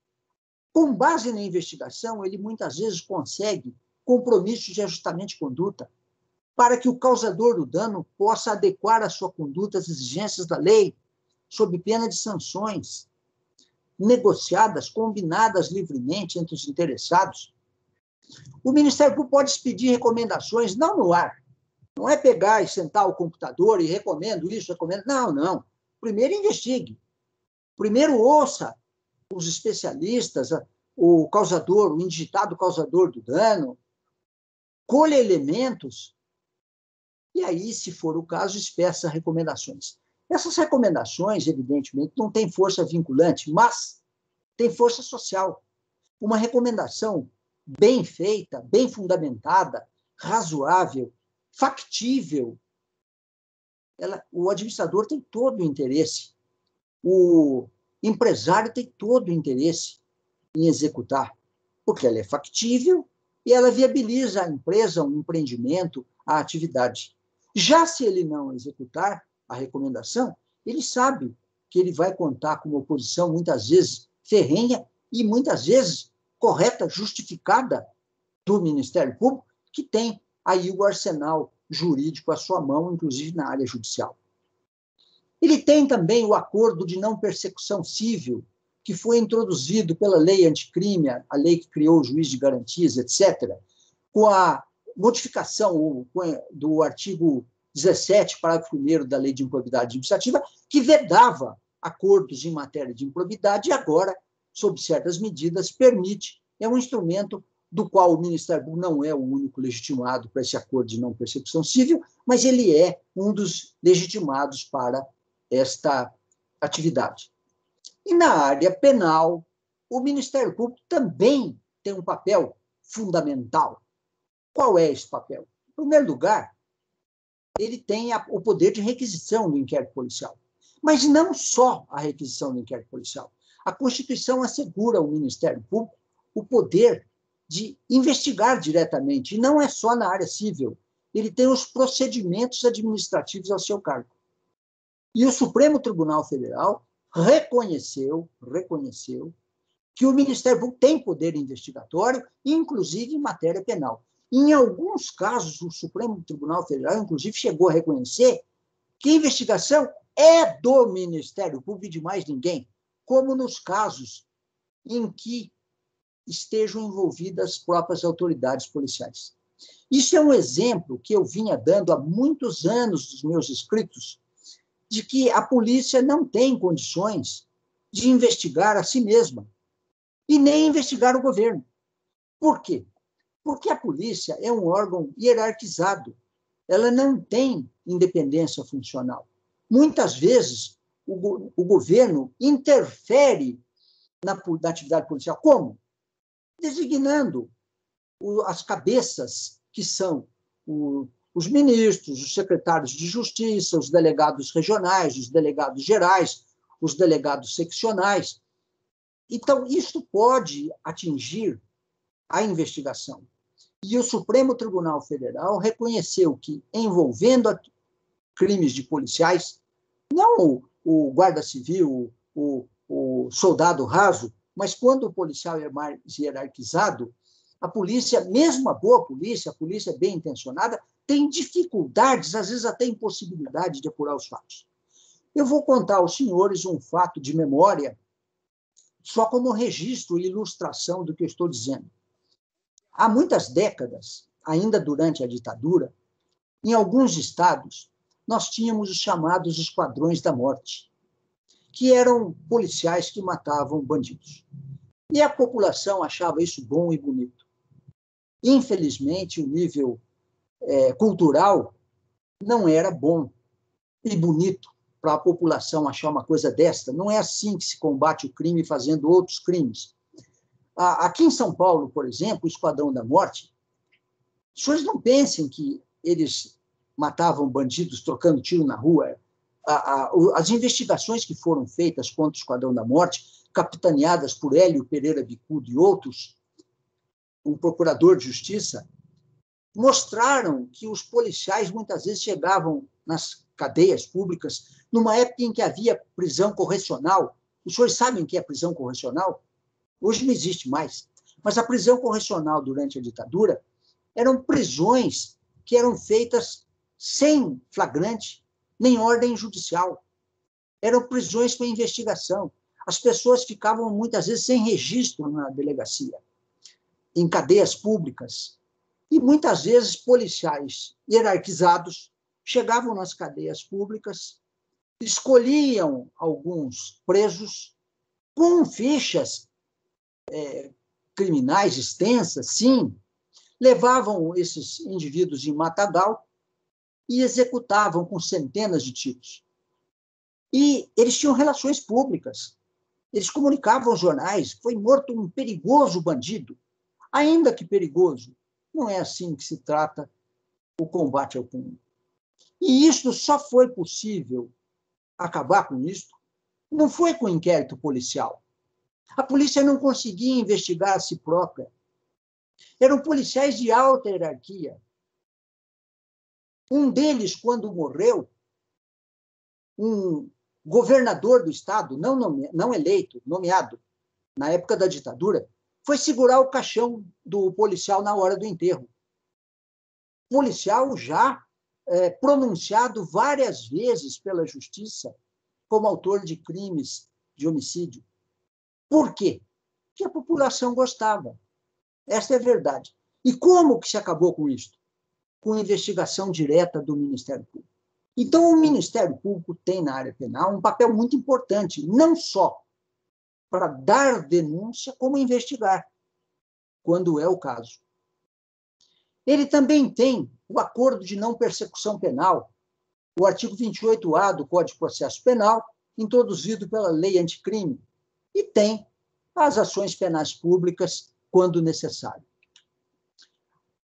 com base na investigação, ele muitas vezes consegue compromissos de ajustamento de conduta para que o causador do dano possa adequar a sua conduta às exigências da lei, sob pena de sanções negociadas, combinadas livremente entre os interessados. O Ministério Público pode expedir recomendações, não no ar. Não é pegar e sentar o computador e recomendo isso, recomendo. Não. Primeiro investigue. Primeiro ouça os especialistas, o causador, o indigitado causador do dano, colha elementos e aí, se for o caso, expressa recomendações. Essas recomendações, evidentemente, não têm força vinculante, mas têm força social. Uma recomendação bem feita, bem fundamentada, razoável, factível, o administrador tem todo o interesse, o empresário tem todo o interesse em executar, porque ela é factível e ela viabiliza a empresa, um empreendimento, a atividade. Já se ele não executar a recomendação, ele sabe que ele vai contar com uma oposição, muitas vezes ferrenha e muitas vezes correta, justificada do Ministério Público, que tem aí o arsenal jurídico à sua mão, inclusive na área judicial. Ele tem também o acordo de não persecução civil, que foi introduzido pela lei anticrime, a lei que criou o juiz de garantias, etc., com a modificação do artigo 17, parágrafo 1º da Lei de Improbidade Administrativa, que vedava acordos em matéria de improbidade e agora, sob certas medidas, permite. É um instrumento do qual o Ministério Público não é o único legitimado para esse acordo de não persecução civil, mas ele é um dos legitimados para esta atividade. E na área penal, o Ministério Público também tem um papel fundamental. Qual é esse papel? Em primeiro lugar, ele tem o poder de requisição do inquérito policial. Mas não só a requisição do inquérito policial. A Constituição assegura ao Ministério Público o poder de investigar diretamente, e não é só na área civil. Ele tem os procedimentos administrativos ao seu cargo. E o Supremo Tribunal Federal reconheceu que o Ministério Público tem poder investigatório, inclusive em matéria penal. Em alguns casos, o Supremo Tribunal Federal, inclusive, chegou a reconhecer que a investigação é do Ministério Público e de mais ninguém, como nos casos em que estejam envolvidas as próprias autoridades policiais. Isso é um exemplo que eu vinha dando há muitos anos dos meus escritos, de que a polícia não tem condições de investigar a si mesma e nem investigar o governo. Por quê? Porque a polícia é um órgão hierarquizado. Ela não tem independência funcional. Muitas vezes, o governo interfere na atividade policial. Como? Designando as cabeças, que são os ministros, os secretários de justiça, os delegados regionais, os delegados gerais, os delegados seccionais. Então, isso pode atingir a investigação. E o Supremo Tribunal Federal reconheceu que, envolvendo crimes de policiais, não o guarda civil, o soldado raso, mas quando o policial é mais hierarquizado, a polícia, mesmo a boa polícia, a polícia bem intencionada, tem dificuldades, às vezes até impossibilidade de apurar os fatos. Eu vou contar aos senhores um fato de memória, só como registro e ilustração do que eu estou dizendo. Há muitas décadas, ainda durante a ditadura, em alguns estados, nós tínhamos os chamados esquadrões da morte, que eram policiais que matavam bandidos. E a população achava isso bom e bonito. Infelizmente, o nível cultural não era bom e bonito para a população achar uma coisa desta. Não é assim que se combate o crime fazendo outros crimes. Aqui em São Paulo, por exemplo, o Esquadrão da Morte, os senhores não pensem que eles matavam bandidos trocando tiro na rua. As investigações que foram feitas contra o Esquadrão da Morte, capitaneadas por Hélio Pereira Bicudo e outros, um procurador de justiça, mostraram que os policiais muitas vezes chegavam nas cadeias públicas numa época em que havia prisão correcional. Os senhores sabem o que é prisão correcional? Hoje não existe mais. Mas a prisão correcional durante a ditadura eram prisões que eram feitas sem flagrante, nem ordem judicial. Eram prisões para investigação. As pessoas ficavam muitas vezes sem registro na delegacia, em cadeias públicas. E muitas vezes policiais hierarquizados chegavam nas cadeias públicas, escolhiam alguns presos com fichas criminais extensas, sim, levavam esses indivíduos em matagal e executavam com centenas de tiros. E eles tinham relações públicas. Eles comunicavam aos jornais: foi morto um perigoso bandido. Ainda que perigoso, não é assim que se trata o combate ao crime. E isto só foi possível acabar com isto, não foi com inquérito policial. A polícia não conseguia investigar a si própria. Eram policiais de alta hierarquia. Um deles, quando morreu, um governador do estado, não eleito, nomeado, na época da ditadura, foi segurar o caixão do policial na hora do enterro. Policial já pronunciado várias vezes pela justiça como autor de crimes de homicídio. Por quê? Porque a população gostava. Esta é a verdade. E como que se acabou com isso? Com investigação direta do Ministério Público. Então, o Ministério Público tem, na área penal, um papel muito importante, não só para dar denúncia, como investigar, quando é o caso. Ele também tem o acordo de não persecução penal, o artigo 28A do Código de Processo Penal, introduzido pela Lei Anticrime, e tem as ações penais públicas, quando necessário.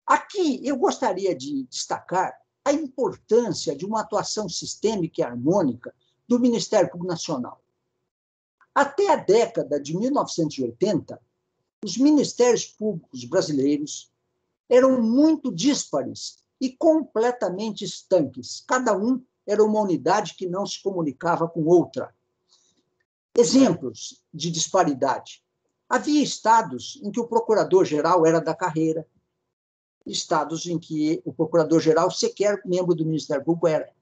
Aqui eu gostaria de destacar a importância de uma atuação sistêmica e harmônica do Ministério Público Nacional. Até a década de 1980, os ministérios públicos brasileiros eram muito díspares e completamente estanques. Cada um era uma unidade que não se comunicava com outra. Exemplos de disparidade. Havia estados em que o procurador-geral era da carreira, estados em que o procurador-geral sequer membro do Ministério Público era.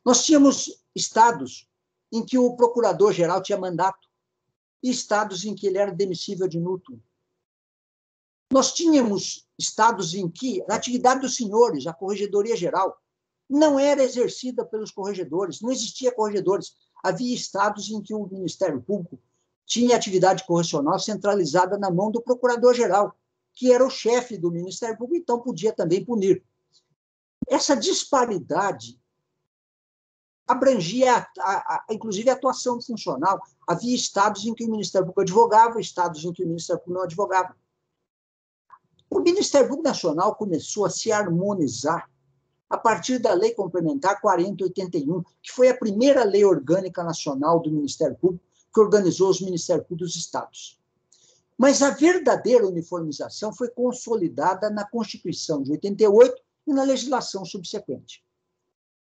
Nós tínhamos estados em que o procurador-geral tinha mandato e estados em que ele era demissível de mútuo. Nós tínhamos estados em que a atividade dos senhores, a Corregedoria Geral, não era exercida pelos corregedores, não existia corregedores. Havia estados em que o Ministério Público tinha atividade correcional centralizada na mão do procurador-geral, que era o chefe do Ministério Público, então podia também punir. Essa disparidade abrangia, inclusive, a atuação funcional. Havia estados em que o Ministério Público advogava, estados em que o Ministério Público não advogava. O Ministério Público Nacional começou a se harmonizar a partir da Lei Complementar 4081, que foi a primeira lei orgânica nacional do Ministério Público, que organizou os Ministérios Públicos dos Estados. Mas a verdadeira uniformização foi consolidada na Constituição de 88 e na legislação subsequente.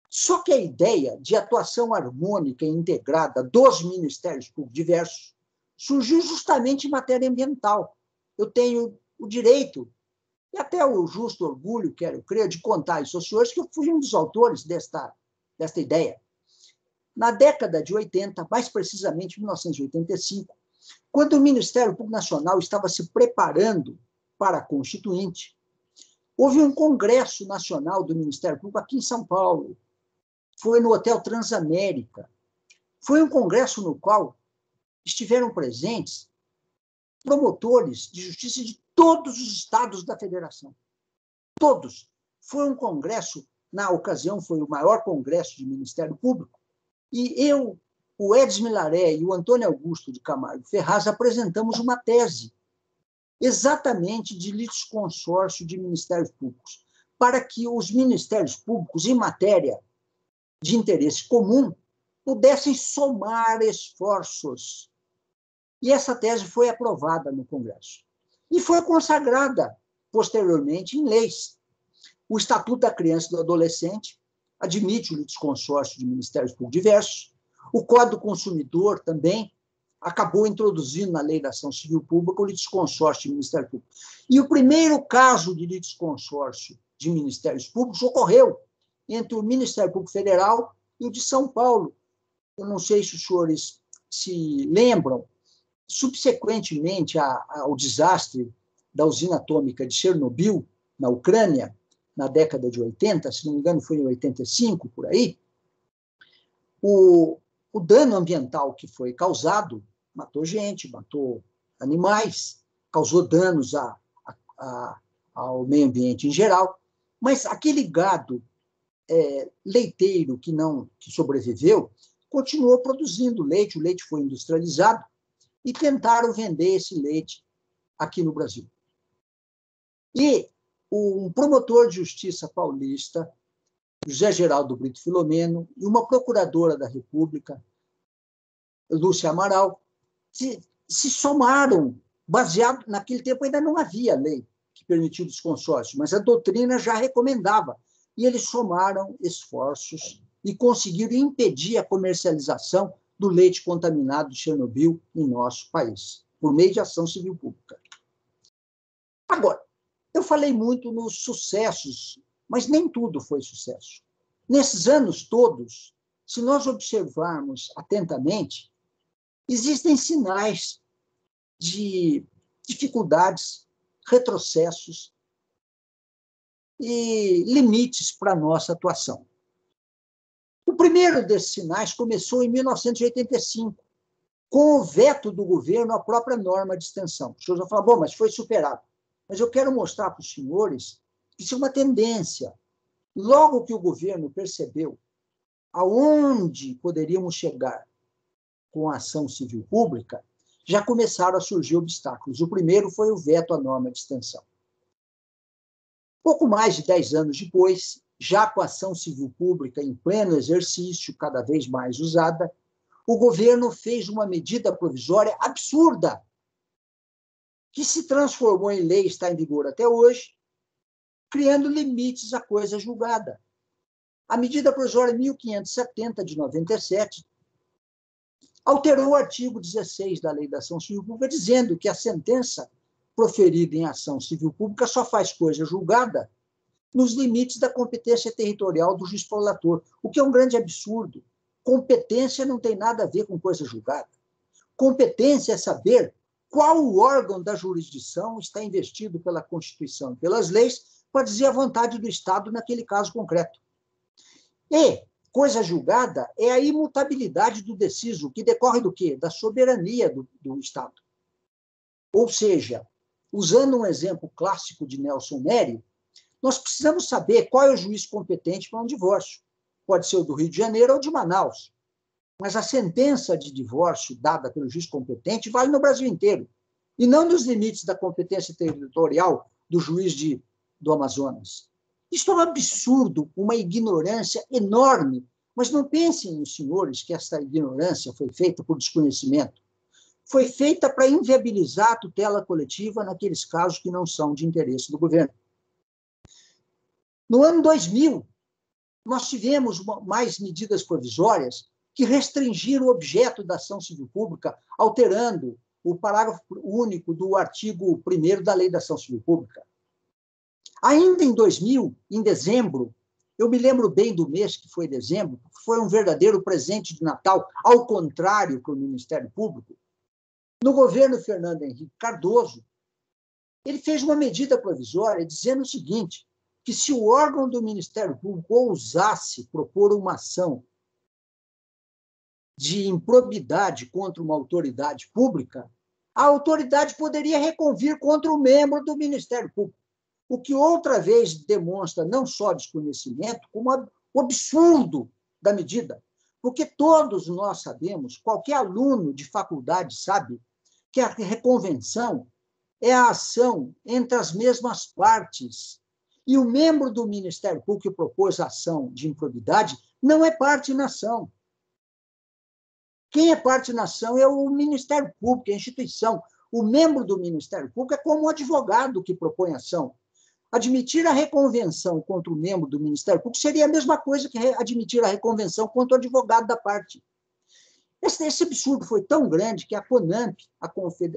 Só que a ideia de atuação harmônica e integrada dos ministérios públicos diversos surgiu justamente em matéria ambiental. Eu tenho o direito e até o justo orgulho, quero crer, de contar isso aos senhores, que eu fui um dos autores desta ideia. Na década de 80, mais precisamente em 1985, quando o Ministério Público Nacional estava se preparando para a Constituinte, houve um congresso nacional do Ministério Público aqui em São Paulo. Foi no Hotel Transamérica. Foi um congresso no qual estiveram presentes promotores de justiça de todos os estados da federação. Todos. Foi um congresso, na ocasião, foi o maior congresso de Ministério Público, e eu, o Edson Milaré e o Antônio Augusto de Camargo Ferraz apresentamos uma tese exatamente de litisconsórcio de ministérios públicos, para que os ministérios públicos, em matéria de interesse comum, pudessem somar esforços. E essa tese foi aprovada no Congresso. E foi consagrada, posteriormente, em leis. O Estatuto da Criança e do Adolescente admite o litisconsórcio de ministérios públicos diversos. O Código do Consumidor também acabou introduzindo na Lei da Ação Civil Pública o litisconsórcio de Ministério Público. E o primeiro caso de litisconsórcio de ministérios públicos ocorreu entre o Ministério Público Federal e o de São Paulo. Eu não sei se os senhores se lembram, subsequentemente ao desastre da usina atômica de Chernobyl, na Ucrânia, na década de 80, se não me engano foi em 85, por aí, o dano ambiental que foi causado matou gente, matou animais, causou danos ao meio ambiente em geral, mas aquele gado leiteiro que sobreviveu continuou produzindo leite, o leite foi industrializado e tentaram vender esse leite aqui no Brasil. E um promotor de justiça paulista, José Geraldo Brito Filomeno, e uma procuradora da República, Lúcia Amaral, se somaram, baseado, naquele tempo ainda não havia lei que permitia os consórcios, mas a doutrina já recomendava, e eles somaram esforços e conseguiram impedir a comercialização do leite contaminado de Chernobyl em nosso país, por meio de ação civil pública. Agora, eu falei muito nos sucessos, mas nem tudo foi sucesso. Nesses anos todos, se nós observarmos atentamente, existem sinais de dificuldades, retrocessos e limites para a nossa atuação. O primeiro desses sinais começou em 1985, com o veto do governo à própria norma de extensão. As pessoas vão falar, bom, mas foi superado. Mas eu quero mostrar para os senhores que isso é uma tendência. Logo que o governo percebeu aonde poderíamos chegar com a ação civil pública, já começaram a surgir obstáculos. O primeiro foi o veto à norma de extensão. Pouco mais de 10 anos depois, já com a ação civil pública em pleno exercício, cada vez mais usada, o governo fez uma medida provisória absurda, que se transformou em lei e está em vigor até hoje, criando limites à coisa julgada. A medida provisória 1570, de 97, alterou o artigo 16 da Lei da Ação Civil Pública, dizendo que a sentença proferida em ação civil pública só faz coisa julgada nos limites da competência territorial do juiz prolator, o que é um grande absurdo. Competência não tem nada a ver com coisa julgada. Competência é saber qual o órgão da jurisdição está investido pela Constituição e pelas leis para dizer a vontade do Estado naquele caso concreto. E coisa julgada é a imutabilidade do deciso, que decorre do quê? Da soberania do Estado. Ou seja, usando um exemplo clássico de Nelson Nery, nós precisamos saber qual é o juiz competente para um divórcio. Pode ser o do Rio de Janeiro ou de Manaus. Mas a sentença de divórcio dada pelo juiz competente vale no Brasil inteiro, e não nos limites da competência territorial do juiz do Amazonas. Isto é um absurdo, uma ignorância enorme, mas não pensem, os senhores, que essa ignorância foi feita por desconhecimento. Foi feita para inviabilizar a tutela coletiva naqueles casos que não são de interesse do governo. No ano 2000, nós tivemos mais medidas provisórias que restringiram o objeto da ação civil pública, alterando o parágrafo único do artigo 1º da Lei da Ação Civil Pública. Ainda em 2000, em dezembro, eu me lembro bem do mês que foi dezembro, foi um verdadeiro presente de Natal, ao contrário que o Ministério Público, no governo Fernando Henrique Cardoso, ele fez uma medida provisória dizendo o seguinte, que se o órgão do Ministério Público ousasse propor uma ação de improbidade contra uma autoridade pública, a autoridade poderia reconvir contra o membro do Ministério Público, o que outra vez demonstra não só desconhecimento, como o absurdo da medida, porque todos nós sabemos, qualquer aluno de faculdade sabe, que a reconvenção é a ação entre as mesmas partes, e o membro do Ministério Público que propôs a ação de improbidade não é parte na ação. Quem é parte na ação é o Ministério Público, a instituição. O membro do Ministério Público é como um advogado que propõe ação. Admitir a reconvenção contra o membro do Ministério Público seria a mesma coisa que admitir a reconvenção contra o advogado da parte. Esse absurdo foi tão grande que a CONAMP,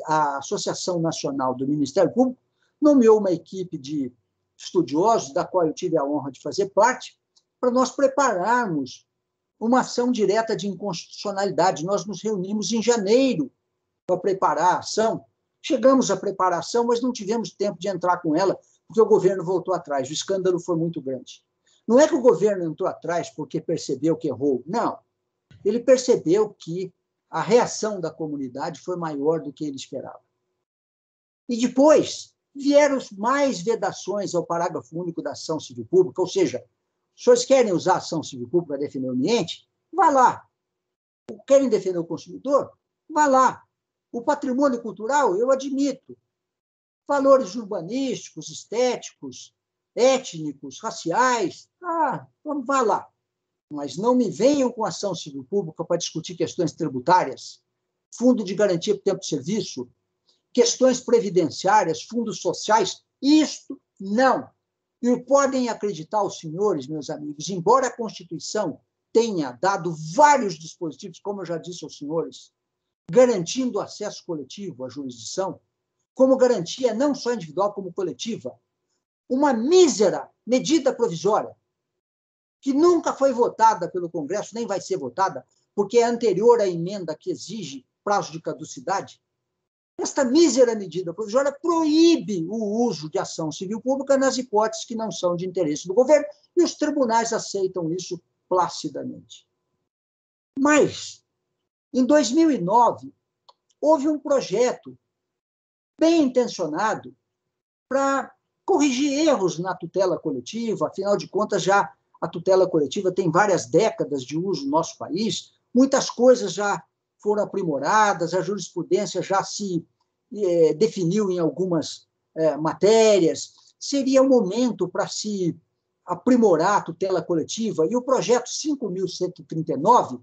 a Associação Nacional do Ministério Público, nomeou uma equipe de estudiosos, da qual eu tive a honra de fazer parte, para nós prepararmos uma ação direta de inconstitucionalidade. Nós nos reunimos em janeiro para preparar a ação. Chegamos à preparação, mas não tivemos tempo de entrar com ela, porque o governo voltou atrás. O escândalo foi muito grande. Não é que o governo entrou atrás porque percebeu que errou. Não. Ele percebeu que a reação da comunidade foi maior do que ele esperava. E depois vieram mais vedações ao parágrafo único da ação civil pública, ou seja, os senhores querem usar a ação civil pública para defender o ambiente? Vá lá. Querem defender o consumidor? Vá lá. O patrimônio cultural, eu admito. Valores urbanísticos, estéticos, étnicos, raciais, vá lá. Mas não me venham com ação civil pública para discutir questões tributárias, fundo de garantia por tempo de serviço, questões previdenciárias, fundos sociais, isto não. E podem acreditar os senhores, meus amigos, embora a Constituição tenha dado vários dispositivos, como eu já disse aos senhores, garantindo acesso coletivo à jurisdição, como garantia não só individual, como coletiva, uma mísera medida provisória, que nunca foi votada pelo Congresso, nem vai ser votada, porque é anterior à emenda que exige prazo de caducidade. Esta mísera medida provisória proíbe o uso de ação civil pública nas hipóteses que não são de interesse do governo, e os tribunais aceitam isso placidamente. Mas, em 2009, houve um projeto bem intencionado para corrigir erros na tutela coletiva. Afinal de contas, já a tutela coletiva tem várias décadas de uso no nosso país, muitas coisas já foram aprimoradas, a jurisprudência já se definiu em algumas matérias. Seria o momento para se aprimorar a tutela coletiva, e o projeto 5.139,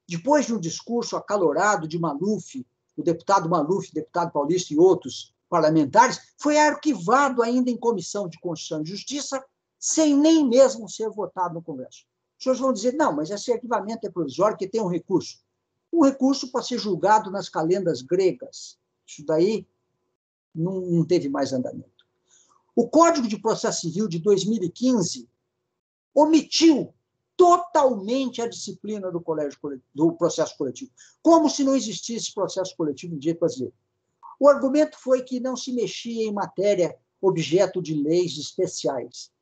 depois de um discurso acalorado de Maluf, o deputado Maluf, deputado paulista e outros parlamentares, foi arquivado ainda em Comissão de Constituição e Justiça, sem nem mesmo ser votado no Congresso. Os senhores vão dizer, não, mas esse arquivamento é provisório, que tem um recurso. Um recurso para ser julgado nas calendas gregas. Isso daí não teve mais andamento. O Código de Processo Civil de 2015 omitiu totalmente a disciplina do processo coletivo, como se não existisse processo coletivo no direito brasileiro. O argumento foi que não se mexia em matéria objeto de leis especiais.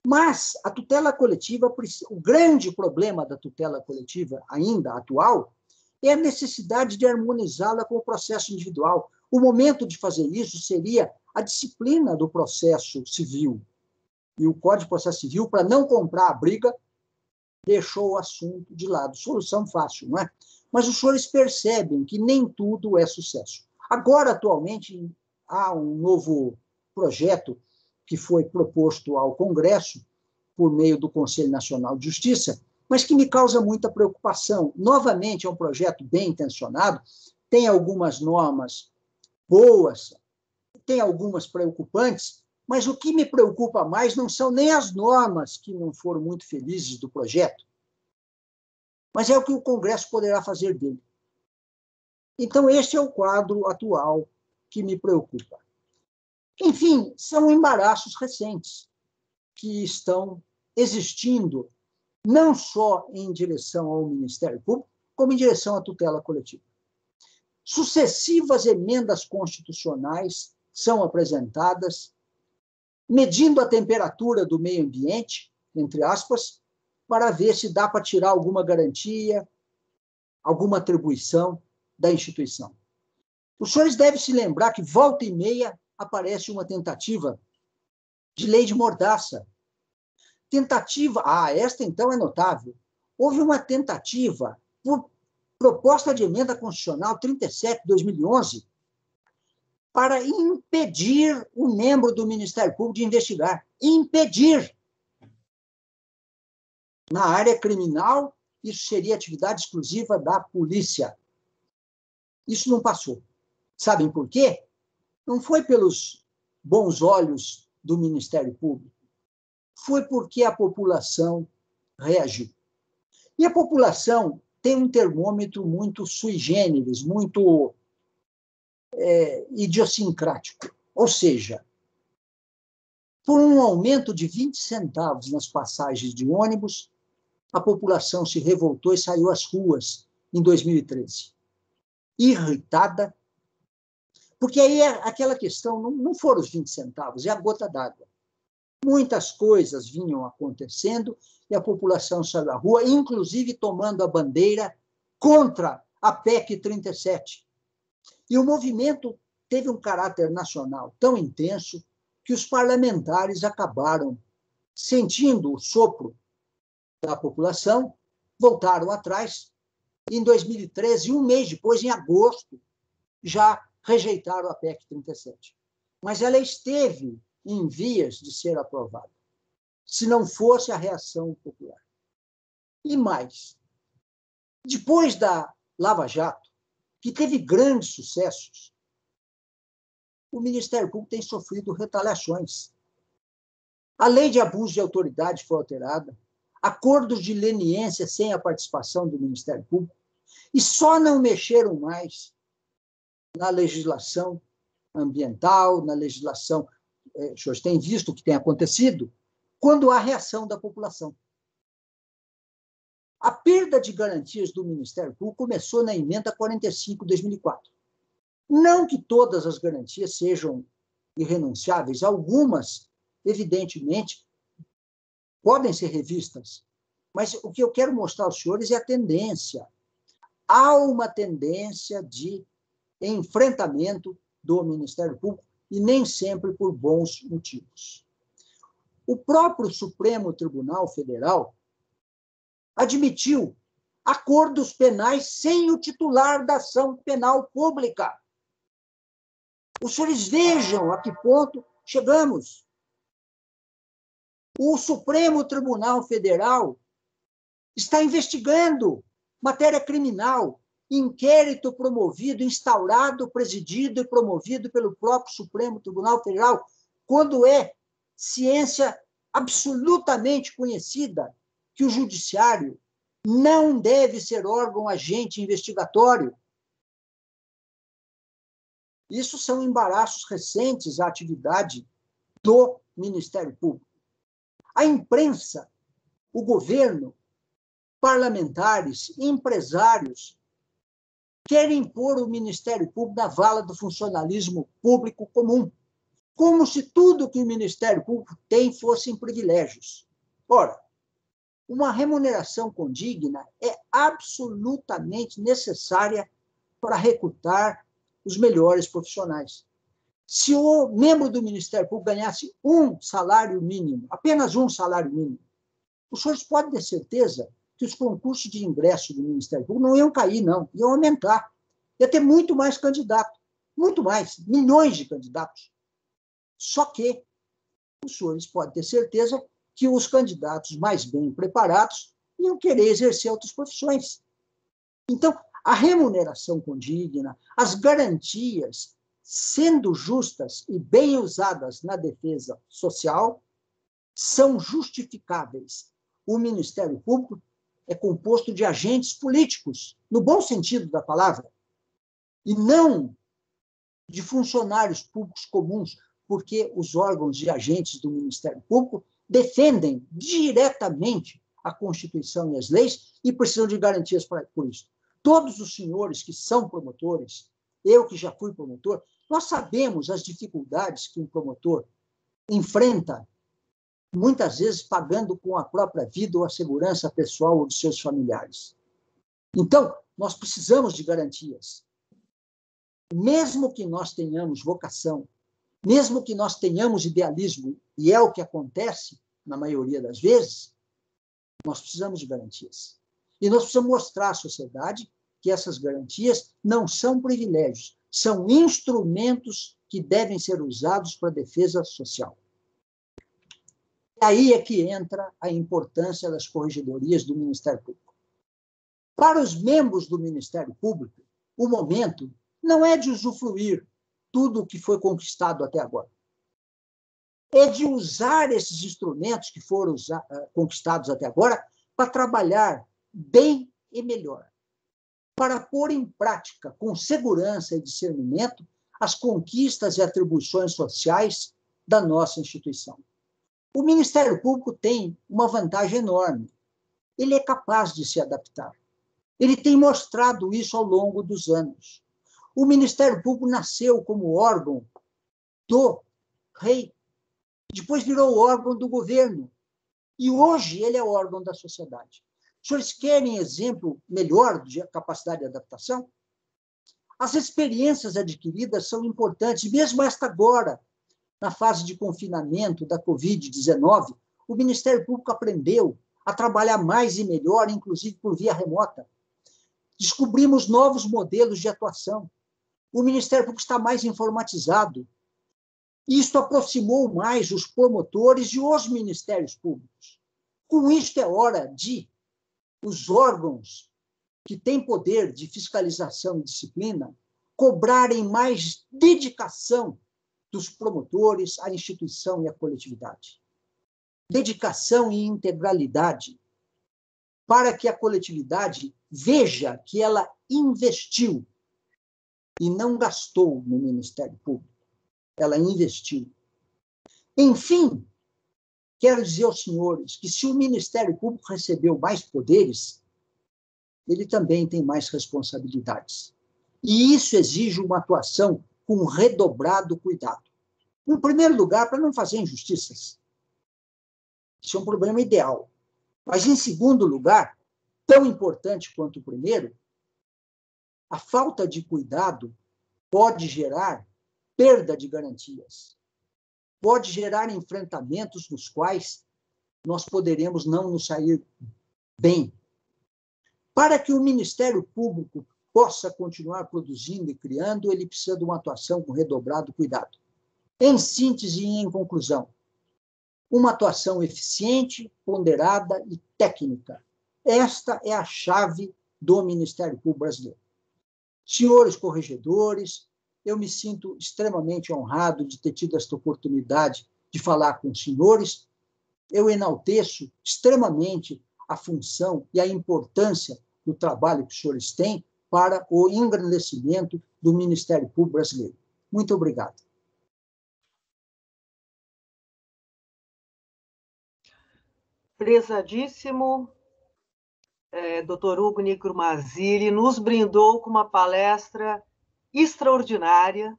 Mas a tutela coletiva, o grande problema da tutela coletiva, ainda atual, é a necessidade de harmonizá-la com o processo individual. O momento de fazer isso seria a disciplina do processo civil. E o Código de Processo Civil, para não comprar a briga, deixou o assunto de lado. Solução fácil, não é? Mas os senhores percebem que nem tudo é sucesso. Agora, atualmente, há um novo projeto que foi proposto ao Congresso por meio do Conselho Nacional de Justiça, mas que me causa muita preocupação. Novamente, é um projeto bem intencionado, tem algumas normas boas, tem algumas preocupantes, mas o que me preocupa mais não são nem as normas que não foram muito felizes do projeto, mas é o que o Congresso poderá fazer dele. Então, este é o quadro atual que me preocupa. Enfim, são embaraços recentes que estão existindo, não só em direção ao Ministério Público, como em direção à tutela coletiva. Sucessivas emendas constitucionais são apresentadas, medindo a temperatura do meio ambiente, entre aspas, para ver se dá para tirar alguma garantia, alguma atribuição da instituição. Os senhores devem se lembrar que, volta e meia, aparece uma tentativa de lei de mordaça. Esta então é notável. Houve uma tentativa, por proposta de emenda constitucional 37 de 2011, para impedir o membro do Ministério Público de investigar. Impedir. Na área criminal, isso seria atividade exclusiva da polícia. Isso não passou. Sabem por quê? Não foi pelos bons olhos do Ministério Público, foi porque a população reagiu. E a população tem um termômetro muito sui generis, muito idiosincrático. Ou seja, por um aumento de 20 centavos nas passagens de ônibus, a população se revoltou e saiu às ruas em 2013. Irritada, porque aí é aquela questão, não foram os 20 centavos, é a gota d'água. Muitas coisas vinham acontecendo e a população saiu à rua, inclusive tomando a bandeira contra a PEC 37. E o movimento teve um caráter nacional tão intenso que os parlamentares acabaram sentindo o sopro da população, voltaram atrás. Em 2013, um mês depois, em agosto, já rejeitaram a PEC 37. Mas ela esteve em vias de ser aprovada, se não fosse a reação popular. E mais, depois da Lava Jato, que teve grandes sucessos, o Ministério Público tem sofrido retaliações. A lei de abuso de autoridade foi alterada, acordos de leniência sem a participação do Ministério Público, e só não mexeram mais na legislação ambiental, na legislação, os senhores têm visto o que tem acontecido, quando há reação da população. A perda de garantias do Ministério Público começou na emenda 45 de 2004. Não que todas as garantias sejam irrenunciáveis, algumas, evidentemente, podem ser revistas, mas o que eu quero mostrar aos senhores é a tendência. Há uma tendência de enfrentamento do Ministério Público e nem sempre por bons motivos. O próprio Supremo Tribunal Federal admitiu acordos penais sem o titular da ação penal pública. Os senhores vejam a que ponto chegamos. O Supremo Tribunal Federal está investigando matéria criminal, inquérito promovido, instaurado, presidido e promovido pelo próprio Supremo Tribunal Federal, quando é ciência absolutamente conhecida que o judiciário não deve ser órgão agente investigatório. Isso são embaraços recentes à atividade do Ministério Público. A imprensa, o governo, parlamentares, empresários querem pôr o Ministério Público na vala do funcionalismo público comum, como se tudo que o Ministério Público tem fossem privilégios. Ora, uma remuneração condigna é absolutamente necessária para recrutar os melhores profissionais. Se o membro do Ministério Público ganhasse um salário mínimo, apenas um salário mínimo, os senhores podem ter certeza que os concursos de ingresso do Ministério Público não iam cair, não, iam aumentar. Ia ter muito mais candidato, muito mais, milhões de candidatos. Só que os senhores podem ter certeza que os candidatos mais bem preparados iam querer exercer outras profissões. Então, a remuneração condigna, as garantias, sendo justas e bem usadas na defesa social, são justificáveis. O Ministério Público é composto de agentes políticos, no bom sentido da palavra, e não de funcionários públicos comuns, porque os órgãos e agentes do Ministério Público defendem diretamente a Constituição e as leis e precisam de garantias por isso. Todos os senhores que são promotores, eu que já fui promotor, nós sabemos as dificuldades que um promotor enfrenta, muitas vezes pagando com a própria vida ou a segurança pessoal ou de seus familiares. Então, nós precisamos de garantias. Mesmo que nós tenhamos vocação, mesmo que nós tenhamos idealismo, e é o que acontece na maioria das vezes, nós precisamos de garantias. E nós precisamos mostrar à sociedade que essas garantias não são privilégios, são instrumentos que devem ser usados para a defesa social. E aí é que entra a importância das corregedorias do Ministério Público. Para os membros do Ministério Público, o momento não é de usufruir tudo o que foi conquistado até agora. É de usar esses instrumentos que foram conquistados até agora para trabalhar bem e melhor, para pôr em prática, com segurança e discernimento, as conquistas e atribuições sociais da nossa instituição. O Ministério Público tem uma vantagem enorme. Ele é capaz de se adaptar. Ele tem mostrado isso ao longo dos anos. O Ministério Público nasceu como órgão do rei, depois virou órgão do governo, e hoje ele é órgão da sociedade. Os senhores querem exemplo melhor de capacidade de adaptação? As experiências adquiridas são importantes, mesmo esta agora, na fase de confinamento da Covid-19, o Ministério Público aprendeu a trabalhar mais e melhor, inclusive por via remota. Descobrimos novos modelos de atuação. O Ministério Público está mais informatizado. Isto aproximou mais os promotores e os ministérios públicos. Com isto, é hora de os órgãos que têm poder de fiscalização e disciplina cobrarem mais dedicação dos promotores à instituição e à coletividade. Dedicação e integralidade, para que a coletividade veja que ela investiu e não gastou no Ministério Público. Ela investiu. Enfim, quero dizer aos senhores que se o Ministério Público recebeu mais poderes, ele também tem mais responsabilidades. E isso exige uma atuação com redobrado cuidado. Em primeiro lugar, para não fazer injustiças. Isso é um problema ideal. Mas, em segundo lugar, tão importante quanto o primeiro, a falta de cuidado pode gerar perda de garantias, pode gerar enfrentamentos nos quais nós poderemos não nos sair bem. Para que o Ministério Público possa continuar produzindo e criando, ele precisa de uma atuação com redobrado cuidado. Em síntese e em conclusão, uma atuação eficiente, ponderada e técnica. Esta é a chave do Ministério Público brasileiro. Senhores corregedores, eu me sinto extremamente honrado de ter tido esta oportunidade de falar com os senhores. Eu enalteço extremamente a função e a importância do trabalho que os senhores têm para o engrandecimento do Ministério Público brasileiro. Muito obrigado. Prezadíssimo Dr. Hugo Nicro Mazzilli nos brindou com uma palestra extraordinária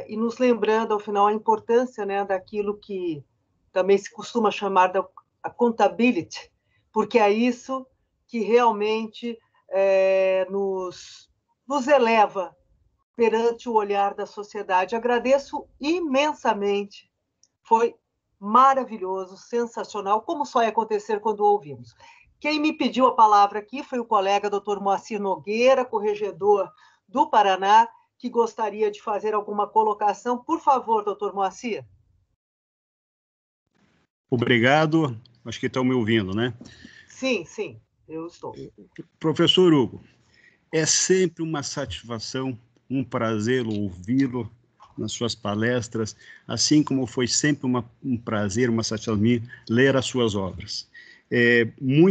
e nos lembrando, ao final, a importância, né, daquilo que também se costuma chamar da accountability, porque é isso que realmente nos eleva perante o olhar da sociedade. Agradeço imensamente, foi maravilhoso, sensacional, como só ia acontecer quando ouvimos. Quem me pediu a palavra aqui foi o colega Dr. Moacir Nogueira, corregedor do Paraná, que gostaria de fazer alguma colocação. Por favor, Dr. Moacir. Obrigado. Acho que estão me ouvindo, né? Sim, sim, eu estou. Professor Hugo, é sempre uma satisfação, um prazer ouvi-lo nas suas palestras, assim como foi sempre um prazer, uma satisfação minha, ler as suas obras.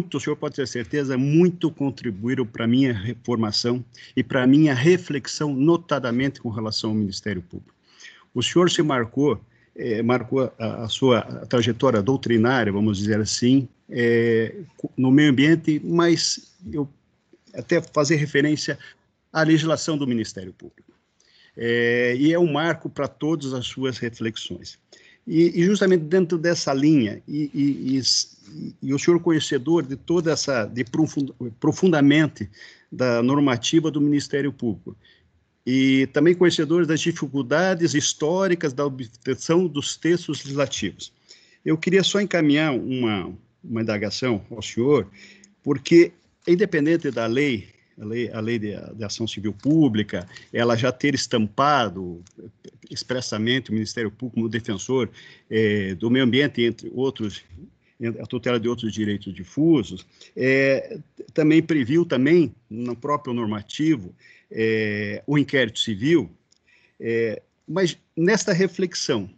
O senhor pode ter certeza, muito contribuíram para a minha formação e para a minha reflexão, notadamente com relação ao Ministério Público. O senhor se marcou a sua trajetória doutrinária, vamos dizer assim, no meio ambiente, mas eu até fazer referência à legislação do Ministério Público. E é um marco para todas as suas reflexões. E justamente dentro dessa linha, e o senhor conhecedor de toda essa, profundamente da normativa do Ministério Público, e também conhecedor das dificuldades históricas da obtenção dos textos legislativos. Eu queria só encaminhar uma indagação ao senhor, porque, independente da lei, a lei de ação civil pública, ela já ter estampado expressamente o Ministério Público como defensor do meio ambiente, entre outros, a tutela de outros direitos difusos, também previu também, no próprio normativo, o inquérito civil, mas nesta reflexão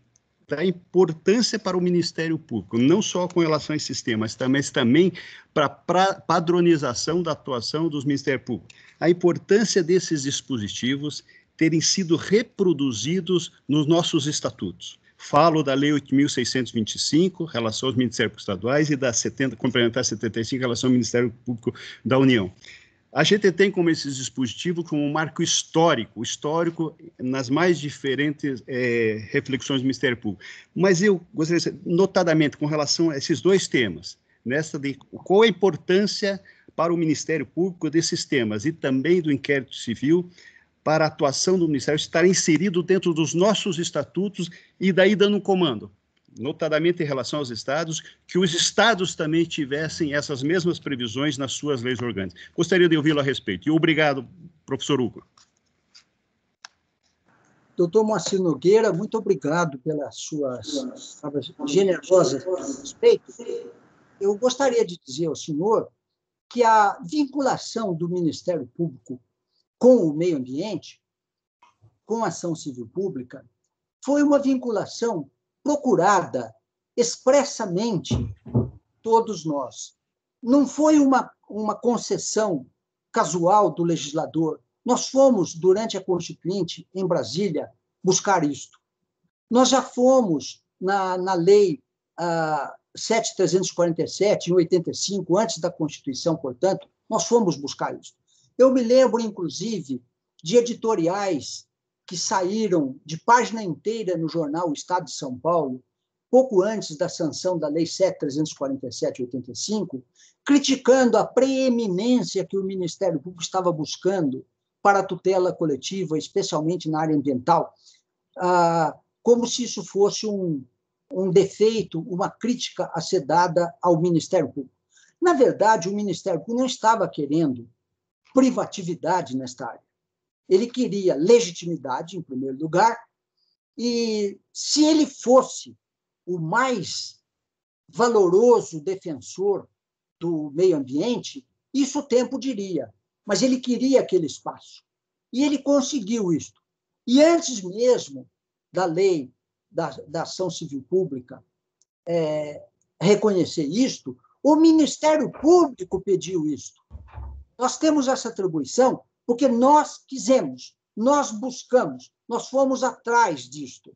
da importância para o Ministério Público, não só com relação a esses temas, mas também para a padronização da atuação dos Ministérios Públicos. A importância desses dispositivos terem sido reproduzidos nos nossos estatutos. Falo da Lei 8.625, em relação aos Ministérios Estaduais, e da Complementar 75, em relação ao Ministério Público da União. A gente tem como esses dispositivos como um marco histórico nas mais diferentes reflexões do Ministério Público. Mas eu gostaria, notadamente, com relação a esses dois temas, qual a importância para o Ministério Público desses temas e também do inquérito civil, para a atuação do Ministério estar inserido dentro dos nossos estatutos e daí dando um comando, notadamente em relação aos estados, que os estados também tivessem essas mesmas previsões nas suas leis orgânicas. Gostaria de ouvi-lo a respeito. E obrigado, professor Hugo. Doutor Moacir Nogueira, muito obrigado pelas suas generosas respeitos. Eu gostaria de dizer ao senhor que a vinculação do Ministério Público com o meio ambiente, com a ação civil pública, foi uma vinculação procurada expressamente todos nós. Não foi uma concessão casual do legislador. Nós fomos, durante a Constituinte, em Brasília, buscar isto. Nós já fomos na Lei 7.347, em 85, antes da Constituição, portanto, nós fomos buscar isso. Eu me lembro, inclusive, de editoriais que saíram de página inteira no jornal O Estado de São Paulo, pouco antes da sanção da Lei 7.347, 85, criticando a preeminência que o Ministério Público estava buscando para a tutela coletiva, especialmente na área ambiental, como se isso fosse um defeito, uma crítica a ser dada ao Ministério Público. Na verdade, o Ministério Público não estava querendo privatividade nesta área. Ele queria legitimidade, em primeiro lugar, e se ele fosse o mais valoroso defensor do meio ambiente, isso o tempo diria, mas ele queria aquele espaço. E ele conseguiu isto. E antes mesmo da lei da ação civil pública reconhecer isto, o Ministério Público pediu isto. Nós temos essa atribuição porque nós quisemos, nós buscamos, nós fomos atrás disto.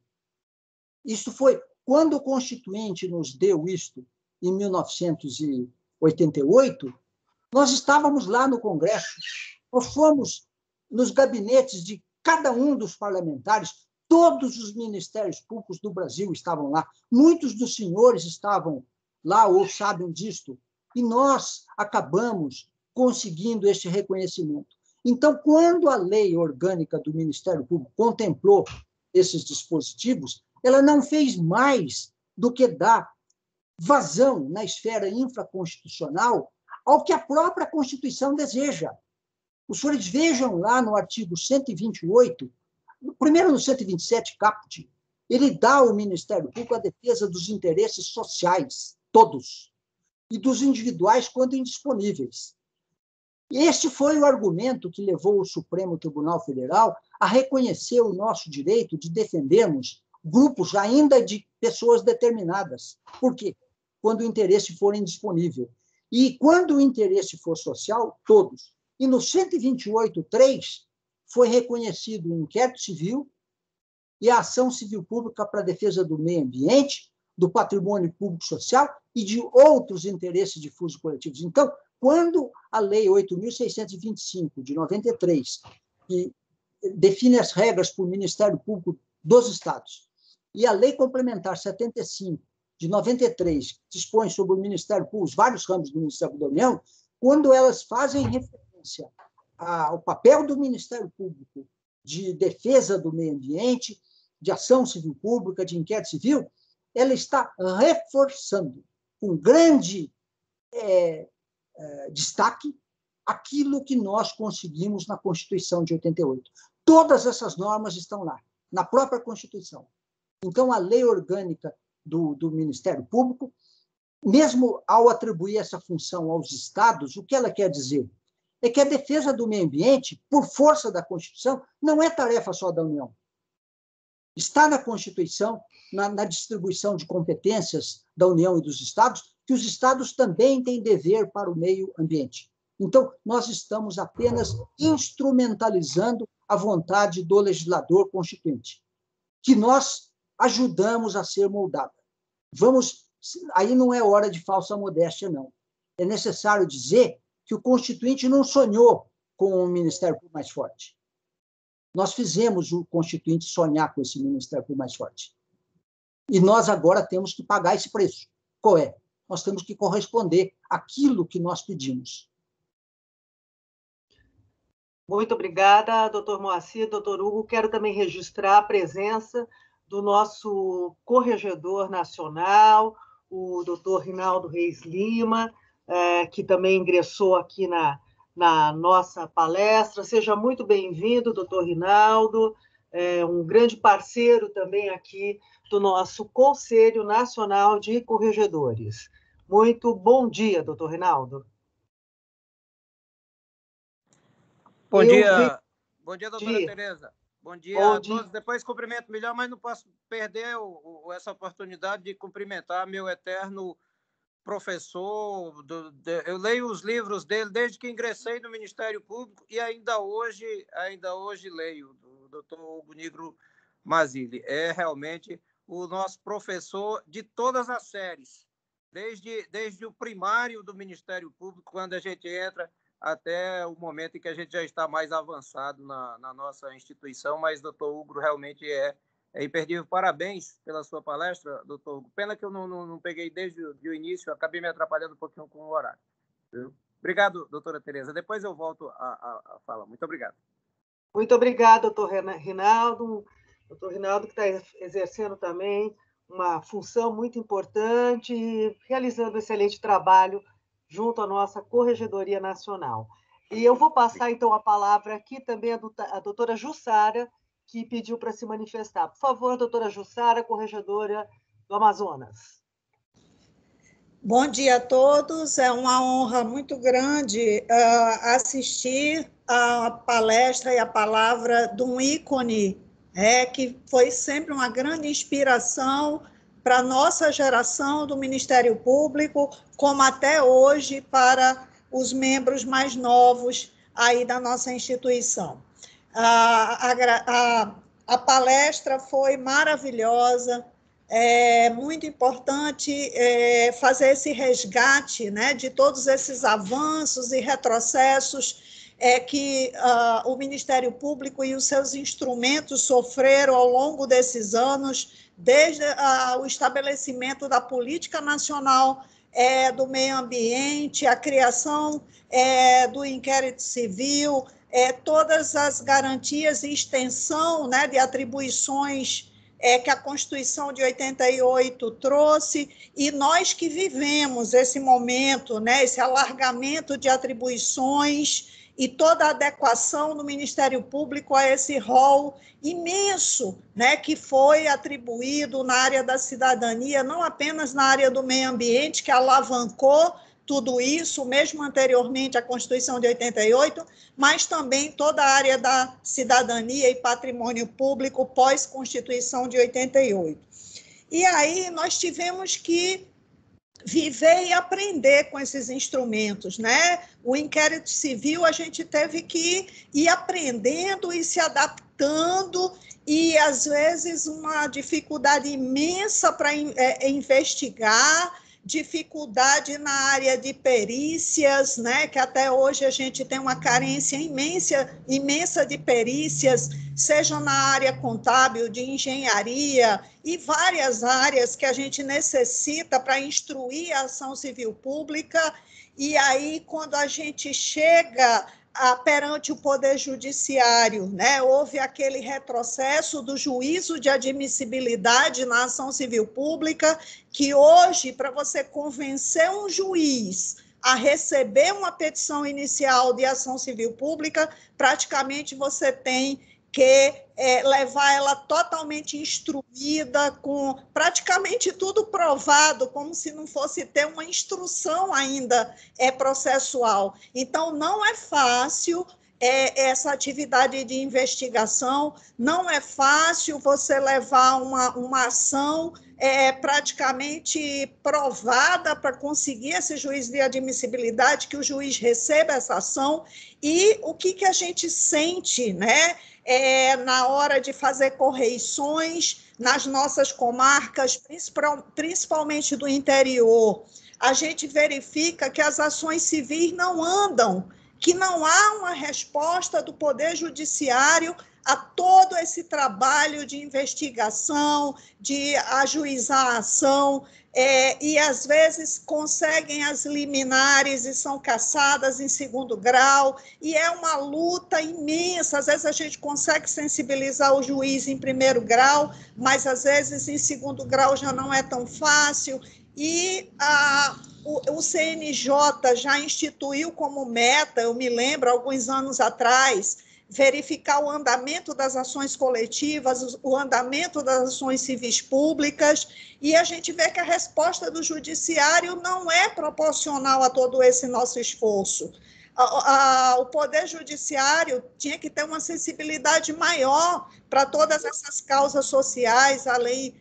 Isso foi quando o Constituinte nos deu isto, em 1988, nós estávamos lá no Congresso, nós fomos nos gabinetes de cada um dos parlamentares, todos os ministérios públicos do Brasil estavam lá, muitos dos senhores estavam lá ou sabem disto, e nós acabamos conseguindo este reconhecimento. Então, quando a lei orgânica do Ministério Público contemplou esses dispositivos, ela não fez mais do que dar vazão na esfera infraconstitucional ao que a própria Constituição deseja. Os senhores vejam lá no artigo 128, primeiro no 127, caput, ele dá ao Ministério Público a defesa dos interesses sociais, todos, e dos individuais quando indisponíveis. Este foi o argumento que levou o Supremo Tribunal Federal a reconhecer o nosso direito de defendermos grupos ainda de pessoas determinadas. Por quê? Quando o interesse for indisponível. E quando o interesse for social, todos. E no 128.3 foi reconhecido o inquérito civil e a ação civil pública para a defesa do meio ambiente, do patrimônio público social e de outros interesses difusos coletivos. Então, quando a Lei 8.625, de 93, que define as regras para o Ministério Público dos Estados, e a Lei Complementar 75, de 93, que dispõe sobre o Ministério Público, os vários ramos do Ministério da União, quando elas fazem referência ao papel do Ministério Público de defesa do meio ambiente, de ação civil pública, de inquérito civil, ela está reforçando com grande destaque aquilo que nós conseguimos na Constituição de 88. Todas essas normas estão lá, na própria Constituição. Então, a lei orgânica do Ministério Público, mesmo ao atribuir essa função aos estados, o que ela quer dizer? É que a defesa do meio ambiente, por força da Constituição, não é tarefa só da União. Está na Constituição, na distribuição de competências da União e dos estados, que os estados também têm dever para o meio ambiente. Então, nós estamos apenas instrumentalizando a vontade do legislador constituinte, que nós ajudamos a ser moldada. Aí não é hora de falsa modéstia, não. É necessário dizer que o Constituinte não sonhou com um Ministério Público mais forte. Nós fizemos o Constituinte sonhar com esse Ministério Público mais forte. E nós agora temos que pagar esse preço. Qual é? Nós temos que corresponder àquilo que nós pedimos. Muito obrigada, doutor Moacir, doutor Hugo. Quero também registrar a presença do nosso corregedor nacional, o doutor Rinaldo Reis Lima, que também ingressou aqui na nossa palestra. Seja muito bem-vindo, doutor Rinaldo, um grande parceiro também aqui do nosso Conselho Nacional de Corregedores. Muito bom dia, doutor Rinaldo. Bom dia, doutora Tereza. Bom dia Bom a todos. Depois cumprimento melhor, mas não posso perder essa oportunidade de cumprimentar meu eterno professor. Eu leio os livros dele desde que ingressei no Ministério Público e ainda hoje leio, do doutor Hugo Nigro Mazzilli. É realmente o nosso professor de todas as séries, desde o primário do Ministério Público, quando a gente entra, até o momento em que a gente já está mais avançado na nossa instituição, mas o doutor Hugo realmente é imperdível. Parabéns pela sua palestra, doutor Hugo. Pena que eu não peguei desde o início, acabei me atrapalhando um pouquinho com o horário. Viu? Obrigado, doutora Tereza. Depois eu volto a falar. Muito obrigado. Muito obrigado, doutor Rinaldo. Doutor Rinaldo, que está exercendo também uma função muito importante, realizando um excelente trabalho junto à nossa Corregedoria Nacional. E eu vou passar, então, a palavra aqui também à doutora Jussara, que pediu para se manifestar. Por favor, doutora Jussara, corregedora do Amazonas. Bom dia a todos. É uma honra muito grande assistir a palestra e a palavra de um ícone, que foi sempre uma grande inspiração para a nossa geração do Ministério Público, como até hoje para os membros mais novos aí da nossa instituição. A palestra foi maravilhosa. É muito importante fazer esse resgate, né, de todos esses avanços e retrocessos que o Ministério Público e os seus instrumentos sofreram ao longo desses anos, desde o estabelecimento da Política Nacional do Meio Ambiente, a criação do inquérito civil, todas as garantias e extensão, né, de atribuições que a Constituição de 88 trouxe, e nós que vivemos esse momento, né, esse alargamento de atribuições e toda a adequação do Ministério Público a esse rol imenso, né, que foi atribuído na área da cidadania, não apenas na área do meio ambiente, que alavancou tudo isso, mesmo anteriormente à Constituição de 88, mas também toda a área da cidadania e patrimônio público pós-Constituição de 88. E aí nós tivemos que viver e aprender com esses instrumentos, né? O inquérito civil, a gente teve que ir aprendendo e se adaptando, e às vezes uma dificuldade imensa para investigar, dificuldade na área de perícias, né, que até hoje a gente tem uma carência imensa de perícias, seja na área contábil, de engenharia e várias áreas que a gente necessita para instruir a ação civil pública. E aí, quando a gente chega perante o Poder Judiciário, né, houve aquele retrocesso do juízo de admissibilidade na ação civil pública, que hoje, para você convencer um juiz a receber uma petição inicial de ação civil pública, praticamente você tem que levar ela totalmente instruída, com praticamente tudo provado, como se não fosse ter uma instrução ainda processual. Então, não é fácil essa atividade de investigação, não é fácil você levar uma ação praticamente provada para conseguir esse juiz de admissibilidade, que o juiz receba essa ação. E o que a gente sente, né, na hora de fazer correições nas nossas comarcas, principalmente do interior, a gente verifica que as ações civis não andam, que não há uma resposta do Poder Judiciário a todo esse trabalho de investigação, de ajuizar a ação, e às vezes conseguem as liminares e são cassadas em segundo grau, e é uma luta imensa. Às vezes a gente consegue sensibilizar o juiz em primeiro grau, mas às vezes em segundo grau já não é tão fácil, e o CNJ já instituiu como meta, eu me lembro, alguns anos atrás, verificar o andamento das ações coletivas, o andamento das ações civis públicas, e a gente vê que a resposta do judiciário não é proporcional a todo esse nosso esforço. O Poder Judiciário tinha que ter uma sensibilidade maior para todas essas causas sociais, além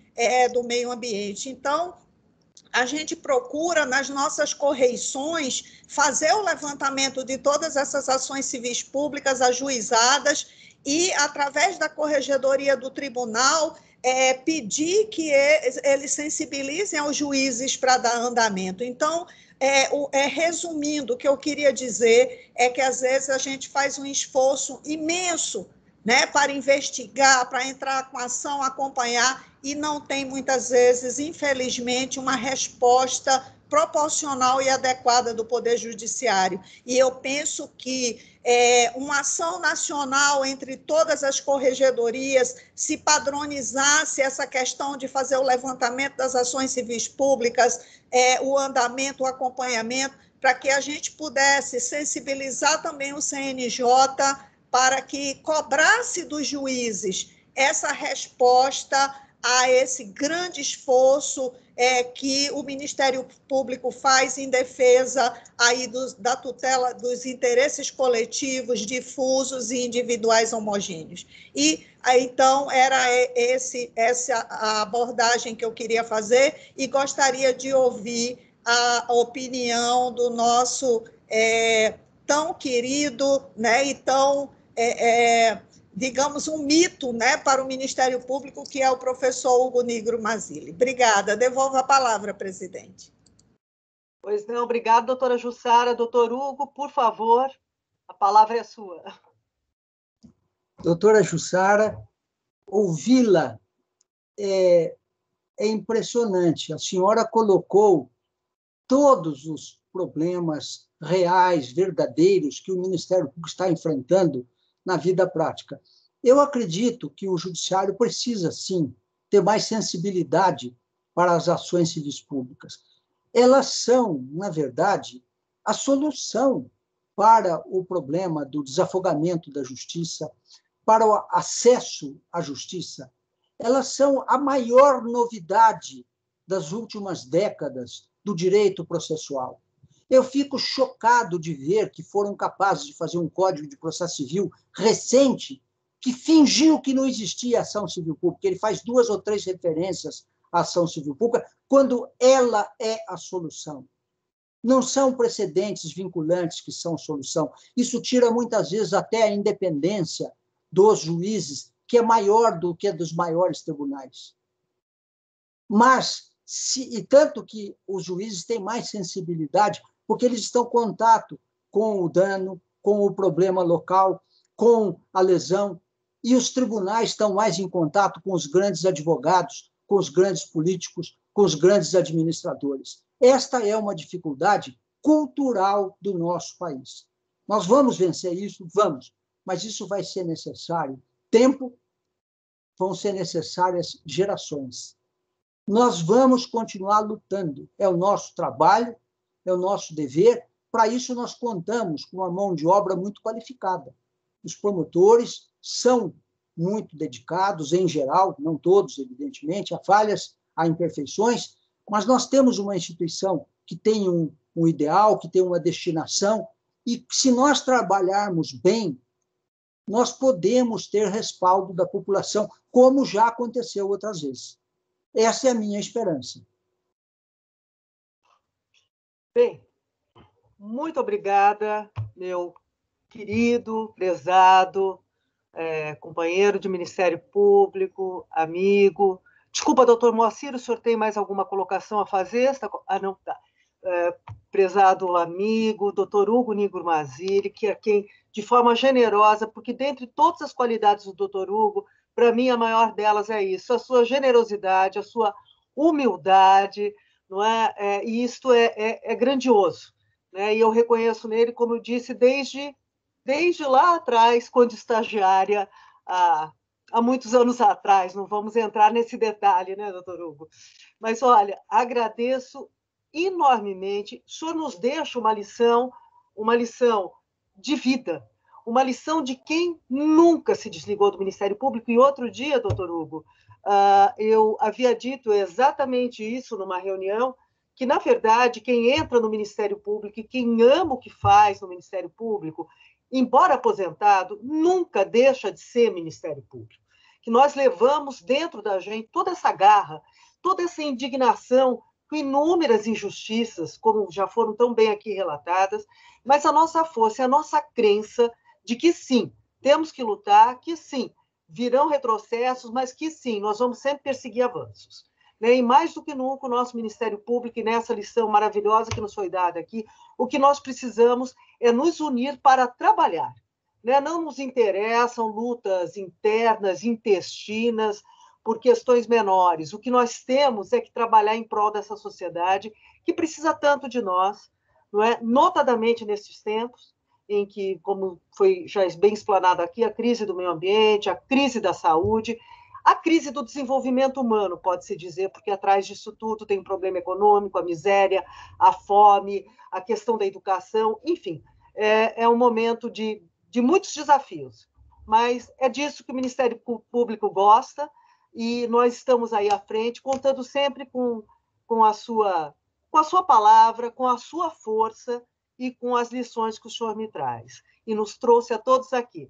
do meio ambiente. Então, a gente procura, nas nossas correições, fazer o levantamento de todas essas ações civis públicas ajuizadas e, através da corregedoria do tribunal, pedir que eles sensibilizem os juízes para dar andamento. Então, resumindo, o que eu queria dizer é que, às vezes, a gente faz um esforço imenso, né, para investigar, para entrar com ação, acompanhar, e não tem, muitas vezes, infelizmente, uma resposta proporcional e adequada do Poder Judiciário. E eu penso que uma ação nacional entre todas as corregedorias, se padronizasse essa questão de fazer o levantamento das ações civis públicas, o andamento, o acompanhamento, para que a gente pudesse sensibilizar também o CNJ para que cobrasse dos juízes essa resposta a esse grande esforço que o Ministério Público faz em defesa aí da tutela dos interesses coletivos, difusos e individuais homogêneos. E, então, era essa a abordagem que eu queria fazer, e gostaria de ouvir a opinião do nosso tão querido, né, e tão... digamos, um mito, né, para o Ministério Público, que é o professor Hugo Nigro Mazzilli. Obrigada. Devolvo a palavra, presidente. Pois não, obrigada, doutora Jussara. Doutor Hugo, por favor, a palavra é sua. Doutora Jussara, ouvi-la é impressionante. A senhora colocou todos os problemas reais, verdadeiros, que o Ministério Público está enfrentando na vida prática. Eu acredito que o Judiciário precisa, sim, ter mais sensibilidade para as ações civis públicas. Elas são, na verdade, a solução para o problema do desafogamento da justiça, para o acesso à justiça. Elas são a maior novidade das últimas décadas do direito processual. Eu fico chocado de ver que foram capazes de fazer um Código de Processo Civil recente que fingiu que não existia ação civil pública. Ele faz 2 ou 3 referências à ação civil pública, quando ela é a solução. Não são precedentes vinculantes que são solução. Isso tira, muitas vezes, até a independência dos juízes, que é maior do que a dos maiores tribunais. Mas, e tanto que os juízes têm mais sensibilidade, porque eles estão em contato com o dano, com o problema local, com a lesão, e os tribunais estão mais em contato com os grandes advogados, com os grandes políticos, com os grandes administradores. Esta é uma dificuldade cultural do nosso país. Nós vamos vencer isso? Vamos, mas isso vai ser necessário tempo, vão ser necessárias gerações. Nós vamos continuar lutando, é o nosso trabalho, é o nosso dever. Para isso, nós contamos com uma mão de obra muito qualificada. Os promotores são muito dedicados, em geral, não todos, evidentemente, há falhas, há imperfeições, mas nós temos uma instituição que tem um ideal, que tem uma destinação, e se nós trabalharmos bem, nós podemos ter respaldo da população, como já aconteceu outras vezes. Essa é a minha esperança. Bem, muito obrigada, meu querido, prezado companheiro de Ministério Público, amigo. Desculpa, doutor Moacir, o senhor tem mais alguma colocação a fazer? Não, tá. Prezado amigo, doutor Hugo Nigro Mazzilli, que é quem, de forma generosa, porque dentre todas as qualidades do doutor Hugo, para mim, a maior delas é isso, a sua generosidade, a sua humildade, não é? E isto é grandioso, né? E eu reconheço nele, como eu disse, desde lá atrás, quando estagiária, há muitos anos atrás, não vamos entrar nesse detalhe, né, doutor Hugo? Mas, olha, agradeço enormemente, o senhor nos deixa uma lição de vida, uma lição de quem nunca se desligou do Ministério Público. E outro dia, doutor Hugo, eu havia dito exatamente isso numa reunião, que, na verdade, quem entra no Ministério Público e quem ama o que faz no Ministério Público, embora aposentado, nunca deixa de ser Ministério Público. Que nós levamos dentro da gente toda essa garra, toda essa indignação com inúmeras injustiças, como já foram tão bem aqui relatadas, mas a nossa força, a nossa crença de que sim, temos que lutar, que sim, virão retrocessos, mas que sim, nós vamos sempre perseguir avanços. E mais do que nunca, o nosso Ministério Público, e nessa lição maravilhosa que nos foi dada aqui, o que nós precisamos é nos unir para trabalhar. Não nos interessam lutas internas, intestinas, por questões menores. O que nós temos é que trabalhar em prol dessa sociedade que precisa tanto de nós, não é? Notadamente nesses tempos em que, como foi já bem explanado aqui, a crise do meio ambiente, a crise da saúde, a crise do desenvolvimento humano, pode-se dizer, porque atrás disso tudo tem um problema econômico, a miséria, a fome, a questão da educação, enfim, é um momento de muitos desafios, mas é disso que o Ministério Público gosta, e nós estamos aí à frente, contando sempre com a sua palavra, com a sua força e com as lições que o senhor me traz. E nos trouxe a todos aqui.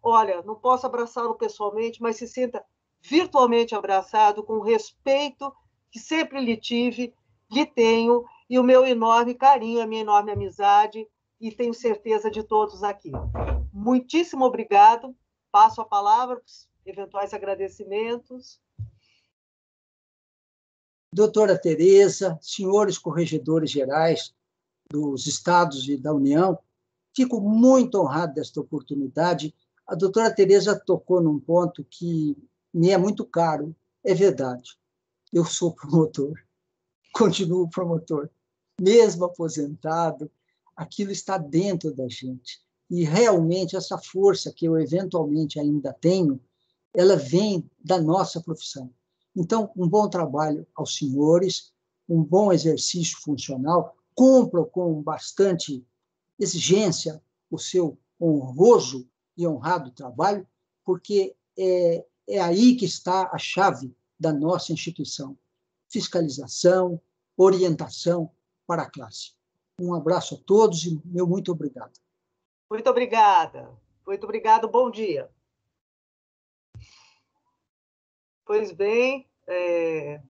Olha, não posso abraçá-lo pessoalmente, mas se sinta virtualmente abraçado, com o respeito que sempre lhe tive, lhe tenho, e o meu enorme carinho, a minha enorme amizade, e tenho certeza de todos aqui. Muitíssimo obrigado. Passo a palavra para os eventuais agradecimentos. Doutora Tereza, senhores corregedores gerais dos estados e da União, fico muito honrado desta oportunidade. A doutora Tereza tocou num ponto que me é muito caro, é verdade. Eu sou promotor, continuo promotor, mesmo aposentado, aquilo está dentro da gente. E realmente essa força que eu eventualmente ainda tenho, ela vem da nossa profissão. Então, um bom trabalho aos senhores, um bom exercício funcional, cumpram com bastante exigência o seu honroso e honrado trabalho, porque é aí que está a chave da nossa instituição. Fiscalização, orientação para a classe. Um abraço a todos e meu muito obrigado. Muito obrigada. Muito obrigado. Bom dia. Pois bem,